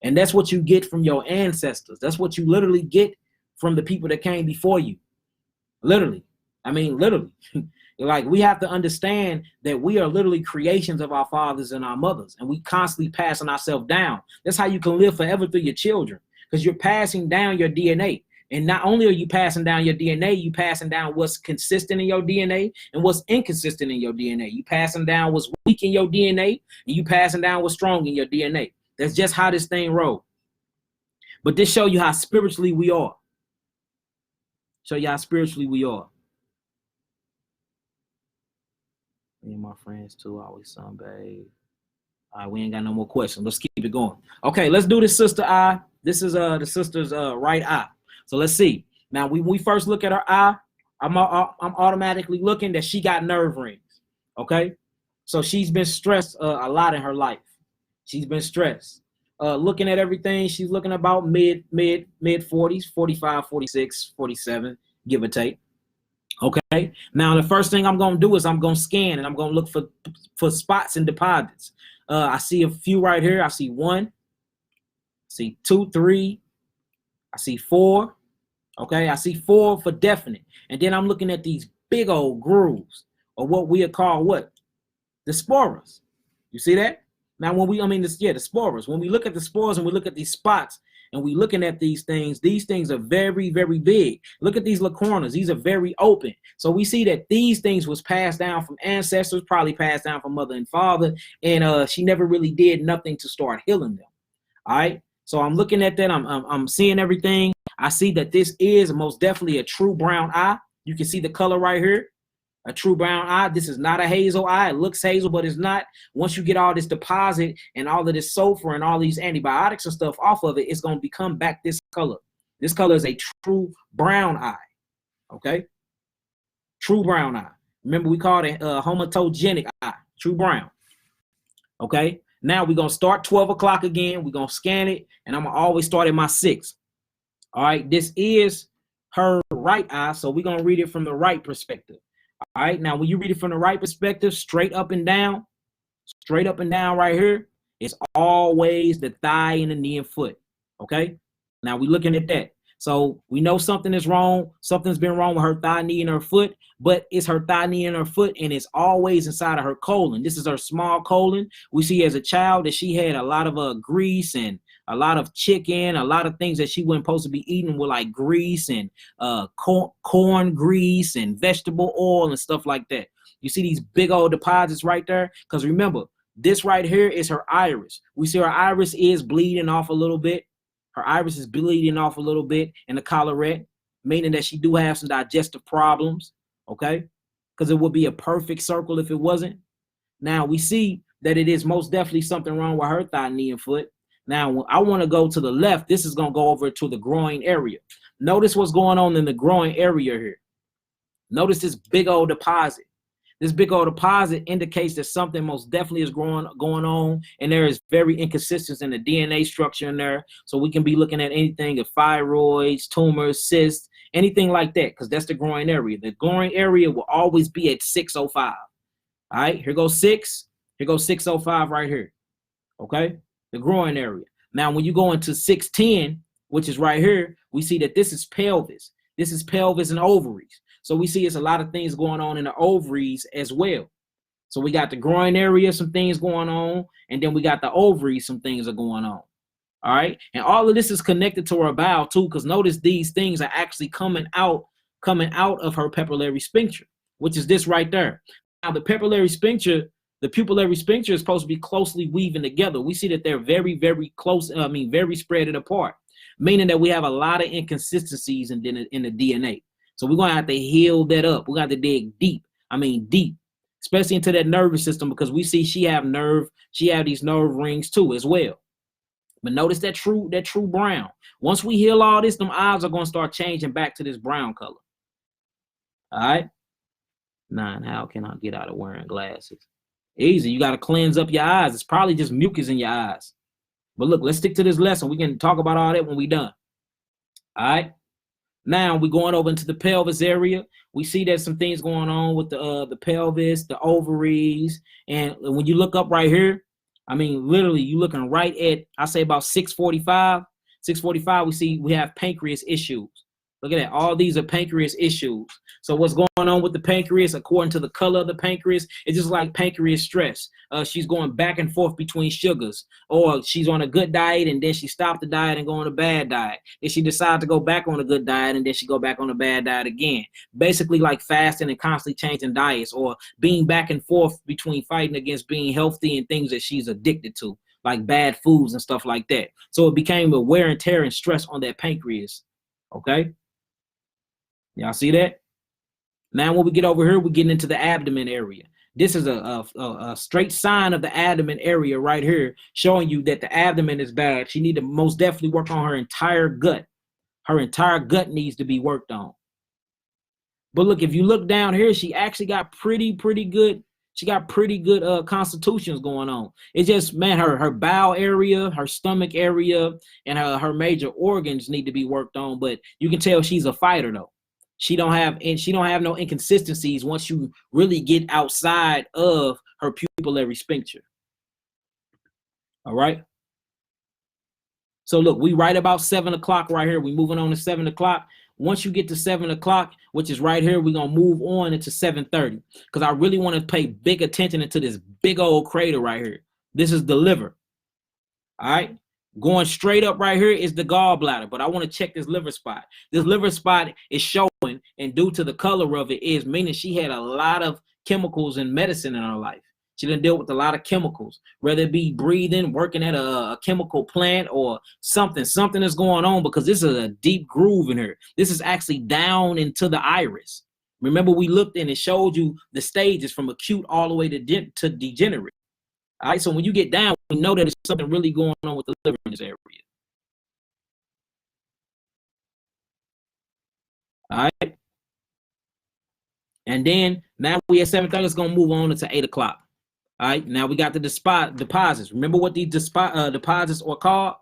And that's what you get from your ancestors. That's what you literally get from the people that came before you. Literally. I mean, literally. Like, we have to understand that we are literally creations of our fathers and our mothers. And we constantly passing ourselves down. That's how you can live forever through your children. Because you're passing down your DNA. And not only are you passing down your DNA, you passing down what's consistent in your DNA and what's inconsistent in your DNA. You passing down what's weak in your DNA, and you passing down what's strong in your DNA. That's just how this thing rolls. But this show you how spiritually we are. Show you how spiritually we are. Me and my friends too, always sunbathe. All right, we ain't got no more questions. Let's keep it going. Okay, let's do this sister eye. This is the sister's right eye. So let's see. Now, we first look at her eye. I'm automatically looking that she got nerve rings. Okay, so she's been stressed a lot in her life. She's been stressed. Looking at everything, she's looking about mid 40s, 45, 46, 47, give or take. Okay. Now the first thing I'm gonna do is I'm gonna scan and I'm gonna look for spots and deposits. I see a few right here. I see 1, I see 2, 3, I see 4. Okay, I see 4 for definite. And then I'm looking at these big old grooves, or what we call what? The spores. You see that? Now when the spores. When we look at the spores and we look at these spots and we looking at these things are very, very big. Look at these little corners. These are very open. So we see that these things was passed down from ancestors, probably passed down from mother and father, and she never really did nothing to start healing them. All right. So I'm looking at that. I'm seeing everything. I see that this is most definitely a true brown eye. You can see the color right here. A true brown eye. This is not a hazel eye. It looks hazel, but it's not. Once you get all this deposit and all of this sulfur and all these antibiotics and stuff off of it, it's going to become back this color. This color is a true brown eye. Okay? True brown eye. Remember, we call it a hematogenic eye. True brown. Okay? Now we're going to start 12 o'clock again. We're going to scan it, and I'm going to always start at my 6. All right? This is her right eye, so we're going to read it from the right perspective. All right, now when you read it from the right perspective, straight up and down right here, it's always the thigh and the knee and foot. Okay, now we're looking at that. So we know something is wrong. Something's been wrong with her thigh, knee, and her foot, but it's her thigh, knee, and her foot, and it's always inside of her colon. This is her small colon. We see as a child that she had a lot of grease and a lot of chicken, a lot of things that she wasn't supposed to be eating with, like grease and corn grease and vegetable oil and stuff like that. You see these big old deposits right there? Because remember, this right here is her iris. We see her iris is bleeding off a little bit. Her iris is bleeding off a little bit in the collarette, meaning that she do have some digestive problems, okay? Because it would be a perfect circle if it wasn't. Now, we see that it is most definitely something wrong with her thigh, knee, and foot. Now, I want to go to the left. This is going to go over to the groin area. Notice what's going on in the groin area here. Notice this big old deposit. This big old deposit indicates that something most definitely is going on, and there is very inconsistency in the DNA structure in there. So we can be looking at anything of thyroids, tumors, cysts, anything like that, because that's the groin area. The groin area will always be at 605. All right, here goes 6. Here goes 605 right here. Okay, the groin area. Now, when you go into 610, which is right here, we see that this is pelvis. This is pelvis and ovaries. So we see it's a lot of things going on in the ovaries as well. So we got the groin area, some things going on, and then we got the ovaries, some things are going on. All right. And all of this is connected to her bowel too, because notice these things are actually coming out of her papillary sphincter, which is this right there. Now the papillary sphincter, the pupillary sphincter is supposed to be closely weaving together. We see that they're very, very close. Very spread apart, meaning that we have a lot of inconsistencies in the DNA. So we're going to have to heal that up. We're going to have to dig deep, especially into that nervous system, because we see she have these nerve rings too as well. But notice that true brown. Once we heal all this, them eyes are going to start changing back to this brown color. All right. 9, how can I get out of wearing glasses? Easy. You got to cleanse up your eyes. It's probably just mucus in your eyes. But look, let's stick to this lesson. We can talk about all that when we're done. All right. Now we're going over into the pelvis area. We see there's some things going on with the pelvis, the ovaries, and when you look up right here, literally you're looking right at, I say about 645. 645, we see we have pancreas issues. Look at that. All these are pancreas issues. So what's going on with the pancreas, according to the color of the pancreas, it's just like pancreas stress. She's going back and forth between sugars, or she's on a good diet and then she stopped the diet and go on a bad diet. Then she decides to go back on a good diet and then she go back on a bad diet again. Basically like fasting and constantly changing diets, or being back and forth between fighting against being healthy and things that she's addicted to, like bad foods and stuff like that. So it became a wear and tear and stress on that pancreas. Okay. Y'all see that? Now, when we get over here, we're getting into the abdomen area. This is a straight sign of the abdomen area right here, showing you that the abdomen is bad. She need to most definitely work on her entire gut. Her entire gut needs to be worked on. But look, if you look down here, she actually got pretty good. She got pretty good constitutions going on. It's just, man, her bowel area, her stomach area, and her major organs need to be worked on. But you can tell she's a fighter though. She don't have no inconsistencies once you really get outside of her pupillary sphincter. All right. So look, we right about 7 o'clock right here. We moving on to 7 o'clock. Once you get to 7 o'clock, which is right here, we're going to move on into 7:30 because I really want to pay big attention into this big old crater right here. This is the liver. All right. Going straight up right here is the gallbladder, but I want to check this liver spot. This liver spot is showing, and due to the color of it is meaning she had a lot of chemicals and medicine in her life. She didn't deal with a lot of chemicals, whether it be breathing, working at a chemical plant or something. Something is going on because this is a deep groove in her. This is actually down into the iris. Remember, we looked and it showed you the stages from acute all the way to degenerate. All right, so when you get down, you know that there's something really going on with the liver in this area. All right. And then now we at 7:30, it's going to move on into 8 o'clock. All right, now we got the deposits. Remember what these deposits are called?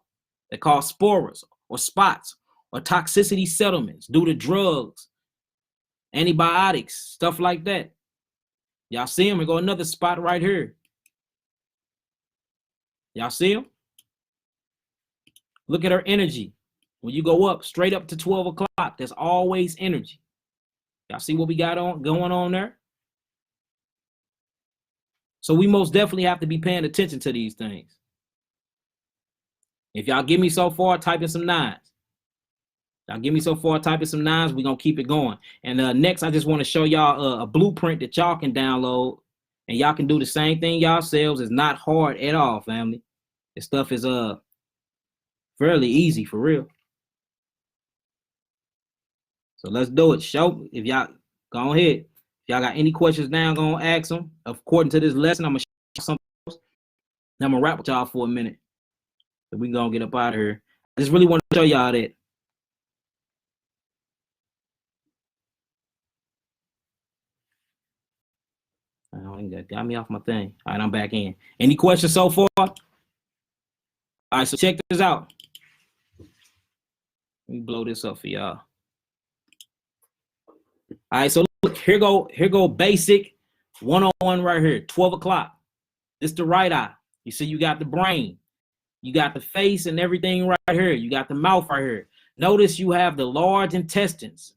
They're called sporas or spots or toxicity settlements due to drugs, antibiotics, stuff like that. Y'all see them? We go another spot right here. Y'all see them? Look at her energy. When you go up, straight up to 12 o'clock, there's always energy. Y'all see what we got going on there? So we most definitely have to be paying attention to these things. If y'all give me so far, type in some nines. Y'all give me so far, type in some nines. We're going to keep it going. And next, I just want to show y'all a blueprint that y'all can download. And y'all can do the same thing yourselves. It's not hard at all, family. This stuff is fairly easy for real. So let's do it. Show if y'all go ahead. If y'all got any questions now, go and ask them. According to this lesson, I'm gonna show something else. Now I'm gonna rap with y'all for a minute. So we gonna get up out of here. I just really want to show y'all that. That got me off my thing. All right, I'm back in. Any questions so far? All right, so check this out. Let me blow this up for y'all. All right, so look, here go basic 101 right here, 12 o'clock. This is the right eye. You see, you got the brain. You got the face and everything right here. You got the mouth right here. Notice you have the large intestines.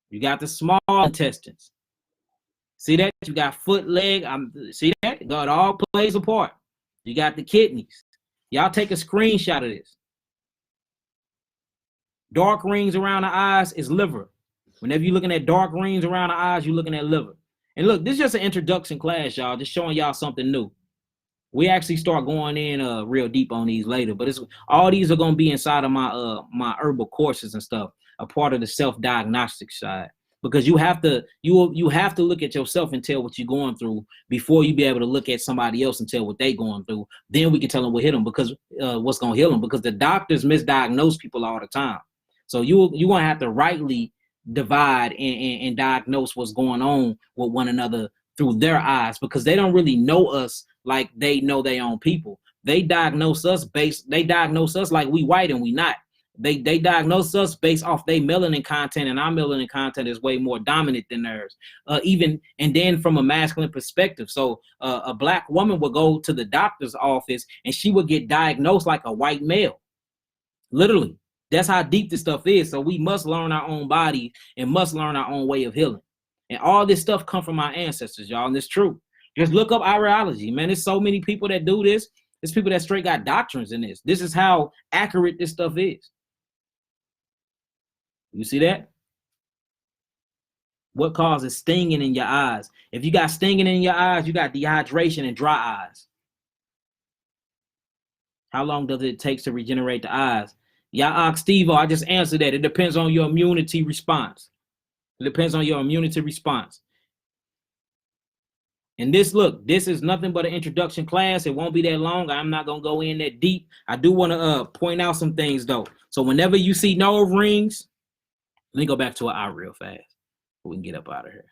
You got the small intestines. See that? You got foot, leg. See that? It all plays a part. You got the kidneys. Y'all take a screenshot of this. Dark rings around the eyes is liver. Whenever you're looking at dark rings around the eyes, you're looking at liver. And look, this is just an introduction class, y'all. Just showing y'all something new. We actually start going in real deep on these later, but all these are going to be inside of my my herbal courses and stuff, a part of the self-diagnostic side. Because you have to look at yourself and tell what you're going through before you be able to look at somebody else and tell what they're going through. Then we can tell them what hit them, because what's going to heal them, because the doctors misdiagnose people all the time. So you're going to have to rightly divide and diagnose what's going on with one another through their eyes, because they don't really know us like they know their own people. They diagnose us like we white and we not. They diagnose us based off their melanin content, and our melanin content is way more dominant than theirs. And then from a masculine perspective. So a black woman would go to the doctor's office and she would get diagnosed like a white male. Literally. That's how deep this stuff is. So we must learn our own body and must learn our own way of healing. And all this stuff come from our ancestors, y'all, and it's true. Just look up virology, man. There's so many people that do this. There's people that straight got doctrines in this. This is how accurate this stuff is. You see that? What causes stinging in your eyes? If you got stinging in your eyes, you got dehydration and dry eyes. How long does it take to regenerate the eyes? Y'all ask Steve, I just answered that. It depends on your immunity response. It depends on your immunity response. And this is nothing but an introduction class. It won't be that long. I'm not going to go in that deep. I do want to point out some things, though. So whenever you see nerve rings, let me go back to an eye real fast. We can get up out of here.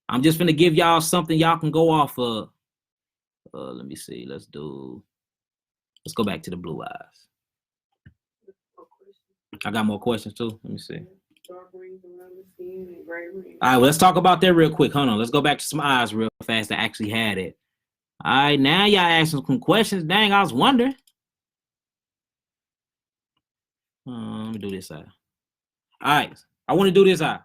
I'm just gonna give y'all something y'all can go off of. Let me see. Let's go back to the blue eyes. I got more questions too. Let me see. All right, well, let's talk about that real quick. Hold on. Let's go back to some eyes real fast that actually had it. All right, now y'all asking some questions. Dang, I was wondering. Let me do this eye. All right, I want to do this eye.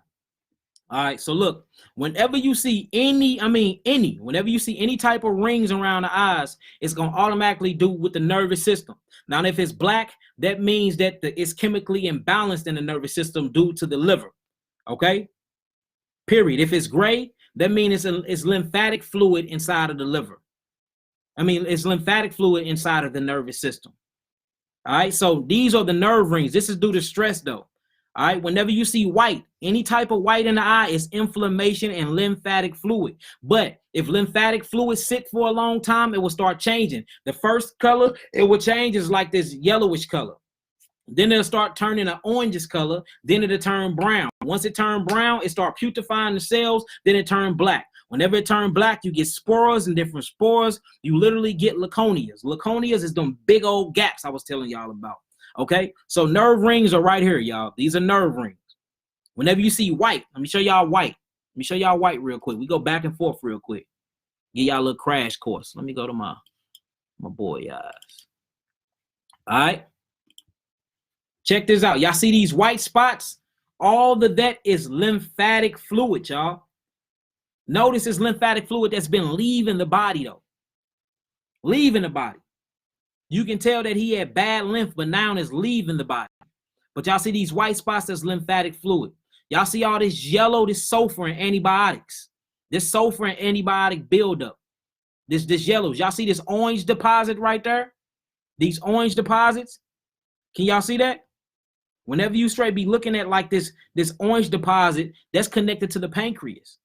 All right, so look, whenever you see whenever you see any type of rings around the eyes, it's going to automatically do with the nervous system. Now, if it's black, that means that it's chemically imbalanced in the nervous system due to the liver, okay? Period. If it's gray, that means it's lymphatic fluid inside of the liver. It's lymphatic fluid inside of the nervous system. All right, so these are the nerve rings. This is due to stress, though. All right, whenever you see white, any type of white in the eye is inflammation and lymphatic fluid. But if lymphatic fluid sit for a long time, it will start changing. The first color it will change is like this yellowish color. Then it'll start turning an orangish color. Then it'll turn brown. Once it turns brown, it start putrefying the cells. Then it turns black. Whenever it turns black, you get spores and different spores. You literally get leuconias. Leuconias is them big old gaps I was telling y'all about. Okay, so nerve rings are right here, y'all. These are nerve rings. Whenever you see white, let me show y'all white. Let me show y'all white real quick. We go back and forth real quick. Give y'all a little crash course. Let me go to my boy eyes. All right. Check this out. Y'all see these white spots? All of that is lymphatic fluid, y'all. Notice it's lymphatic fluid that's been leaving the body, though. Leaving the body. You can tell that he had bad lymph, but now it's leaving the body. But y'all see these white spots, that's lymphatic fluid. Y'all see all this yellow, this sulfur and antibiotics. This sulfur and antibiotic buildup. This yellows. Y'all see this orange deposit right there? These orange deposits. Can y'all see that? Whenever you straight be looking at like this orange deposit, that's connected to the pancreas.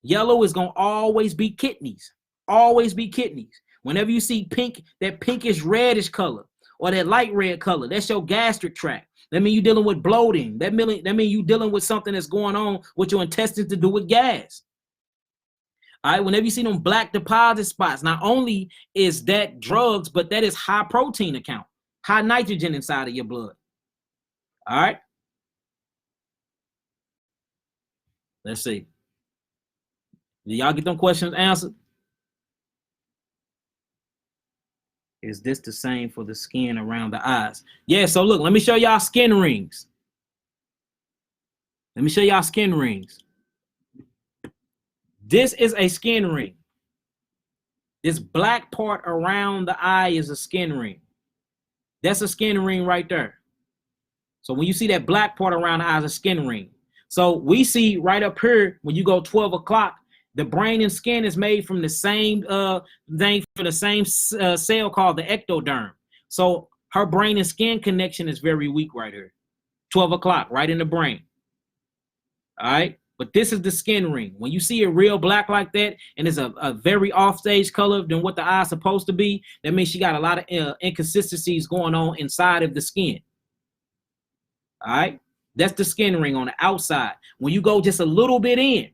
Yellow is going to always be kidneys. Always be kidneys. Whenever you see pink, that pinkish reddish color or that light red color, that's your gastric tract. That means you're dealing with bloating. That means you're dealing with something that's going on with your intestines to do with gas. All right, whenever you see them black deposit spots, not only is that drugs, but that is high protein account, high nitrogen inside of your blood. All right. Let's see. Did y'all get them questions answered? Is this the same for the skin around the eyes? Yeah, so look, let me show y'all skin rings. Let me show y'all skin rings. This is a skin ring. This black part around the eye is a skin ring. That's a skin ring right there. So when you see that black part around the eye is a skin ring. So we see right up here, when you go 12 o'clock, the brain and skin is made from the same thing, for the same cell called the ectoderm. So her brain and skin connection is very weak right here. 12 o'clock, right in the brain. All right. But this is the skin ring. When you see it real black like that, and it's a very off-stage color than what the eye is supposed to be, that means she got a lot of inconsistencies going on inside of the skin. All right. That's the skin ring on the outside. When you go just a little bit in,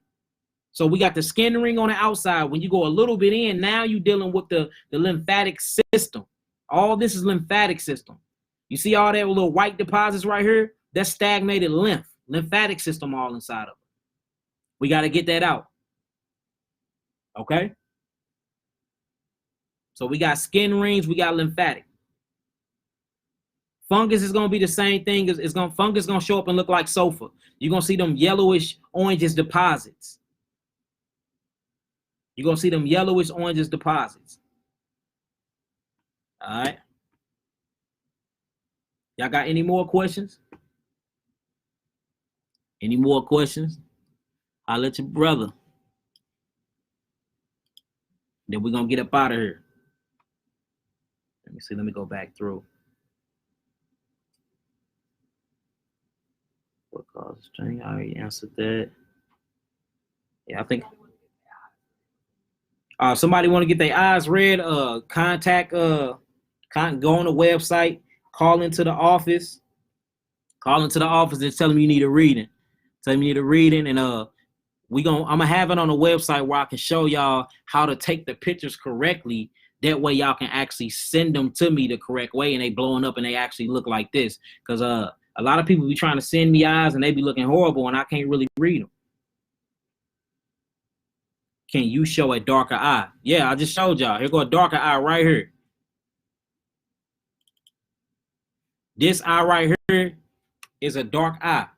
so we got the skin ring on the outside. When you go a little bit in, now you're dealing with the lymphatic system. All this is lymphatic system. You see all that little white deposits right here? That's stagnated lymphatic system all inside of it. We got to get that out. Okay? So we got skin rings, we got lymphatic. Fungus is going to be the same thing. Fungus is going to show up and look like sulfur. You're going to see them yellowish, orangish deposits. You're going to see them yellowish, orangish deposits. All right. Y'all got any more questions? Any more questions? I'll let your brother. Then we're going to get up out of here. Let me see. Let me go back through. What causes strain? I already answered that. Yeah, I think. Somebody want to get their eyes read, contact, go on the website, call into the office and tell them you need a reading. Send me the reading, and I'm gonna have it on the website where I can show y'all how to take the pictures correctly. That way y'all can actually send them to me the correct way, and they blowing up and they actually look like this. Cause a lot of people be trying to send me eyes and they be looking horrible, and I can't really read them. Can you show a darker eye? Yeah, I just showed y'all. Here go a darker eye right here. This eye right here is a dark eye.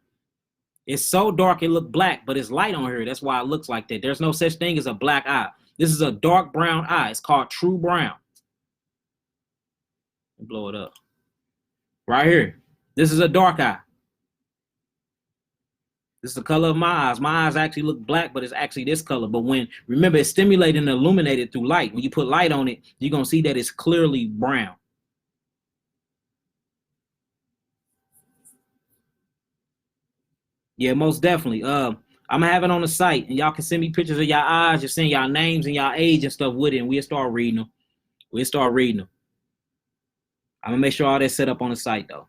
It's so dark it look black, but it's light on here. That's why it looks like that. There's no such thing as a black eye. This is a dark brown eye. It's called true brown. Blow it up. Right here. This is a dark eye. This is the color of my eyes. My eyes actually look black, but it's actually this color. But remember, it's stimulated and illuminated through light. When you put light on it, you're going to see that it's clearly brown. Yeah, most definitely. I'm going to have it on the site, and y'all can send me pictures of y'all eyes. Just send y'all names and y'all age and stuff with it, and we'll start reading them. I'm going to make sure all that's set up on the site, though.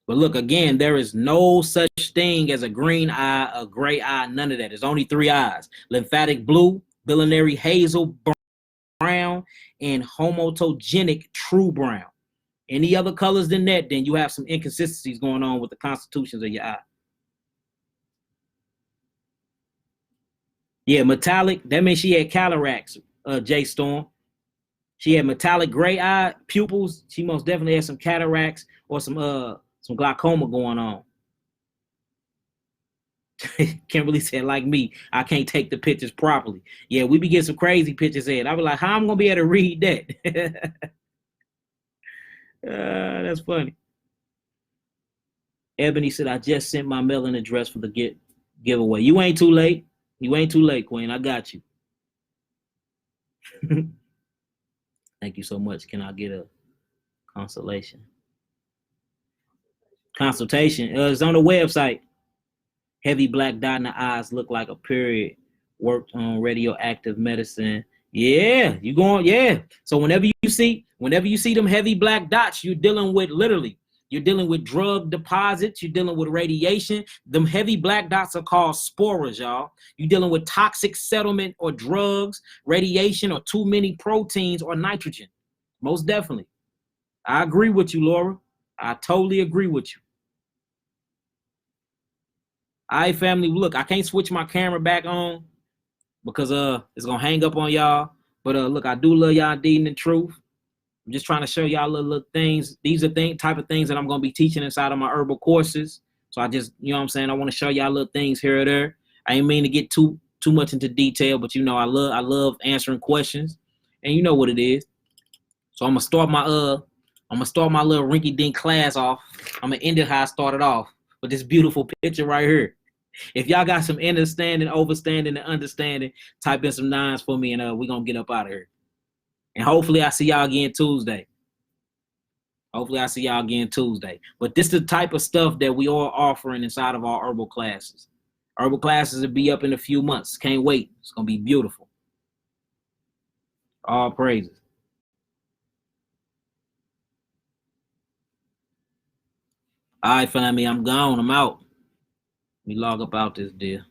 But look, again, there is no such thing as a green eye, a gray eye, none of that. There's only 3 eyes: lymphatic blue, biliary hazel brown, and homotogenic true brown. Any other colors than that, then you have some inconsistencies going on with the constitutions of your eye. Yeah, metallic, that means she had cataracts, J Storm. She had metallic gray eye pupils. She most definitely had some cataracts or some glaucoma going on. Can't really say it like me. I can't take the pictures properly. Yeah, we be getting some crazy pictures in. I be like, how I'm gonna be able to read that? That's funny. Ebony said, I just sent my mailing address for the giveaway. You ain't too late. You ain't too late, Queen. I got you. Thank you so much. Can I get a consultation? Consultation. It's on the website. Heavy black dot in the eyes look like a period. Worked on radioactive medicine. Yeah, you going? Yeah. So whenever you see them heavy black dots, you're dealing with you're dealing with drug deposits. You're dealing with radiation. Them heavy black dots are called spores, y'all. You're dealing with toxic settlement or drugs, radiation, or too many proteins or nitrogen. Most definitely. I agree with you, Laura. I totally agree with you. All right, family. Look, I can't switch my camera back on because it's gonna hang up on y'all. But look, I do love y'all deed in the truth. I'm just trying to show y'all little things. These are type of things that I'm gonna be teaching inside of my herbal courses. So I just, you know what I'm saying, I want to show y'all little things here or there. I ain't mean to get too much into detail, but you know, I love answering questions, and you know what it is. So I'm gonna start my little rinky-dink class off. I'm gonna end it how I started off with this beautiful picture right here. If y'all got some understanding, overstanding, and understanding, type in some 9s for me, and we're gonna get up out of here. And hopefully I see y'all again Tuesday. But this is the type of stuff that we are offering inside of our herbal classes. Herbal classes will be up in a few months. Can't wait. It's gonna be beautiful. All praises. All right, family, I'm gone. I'm out. Let me log up out this deal.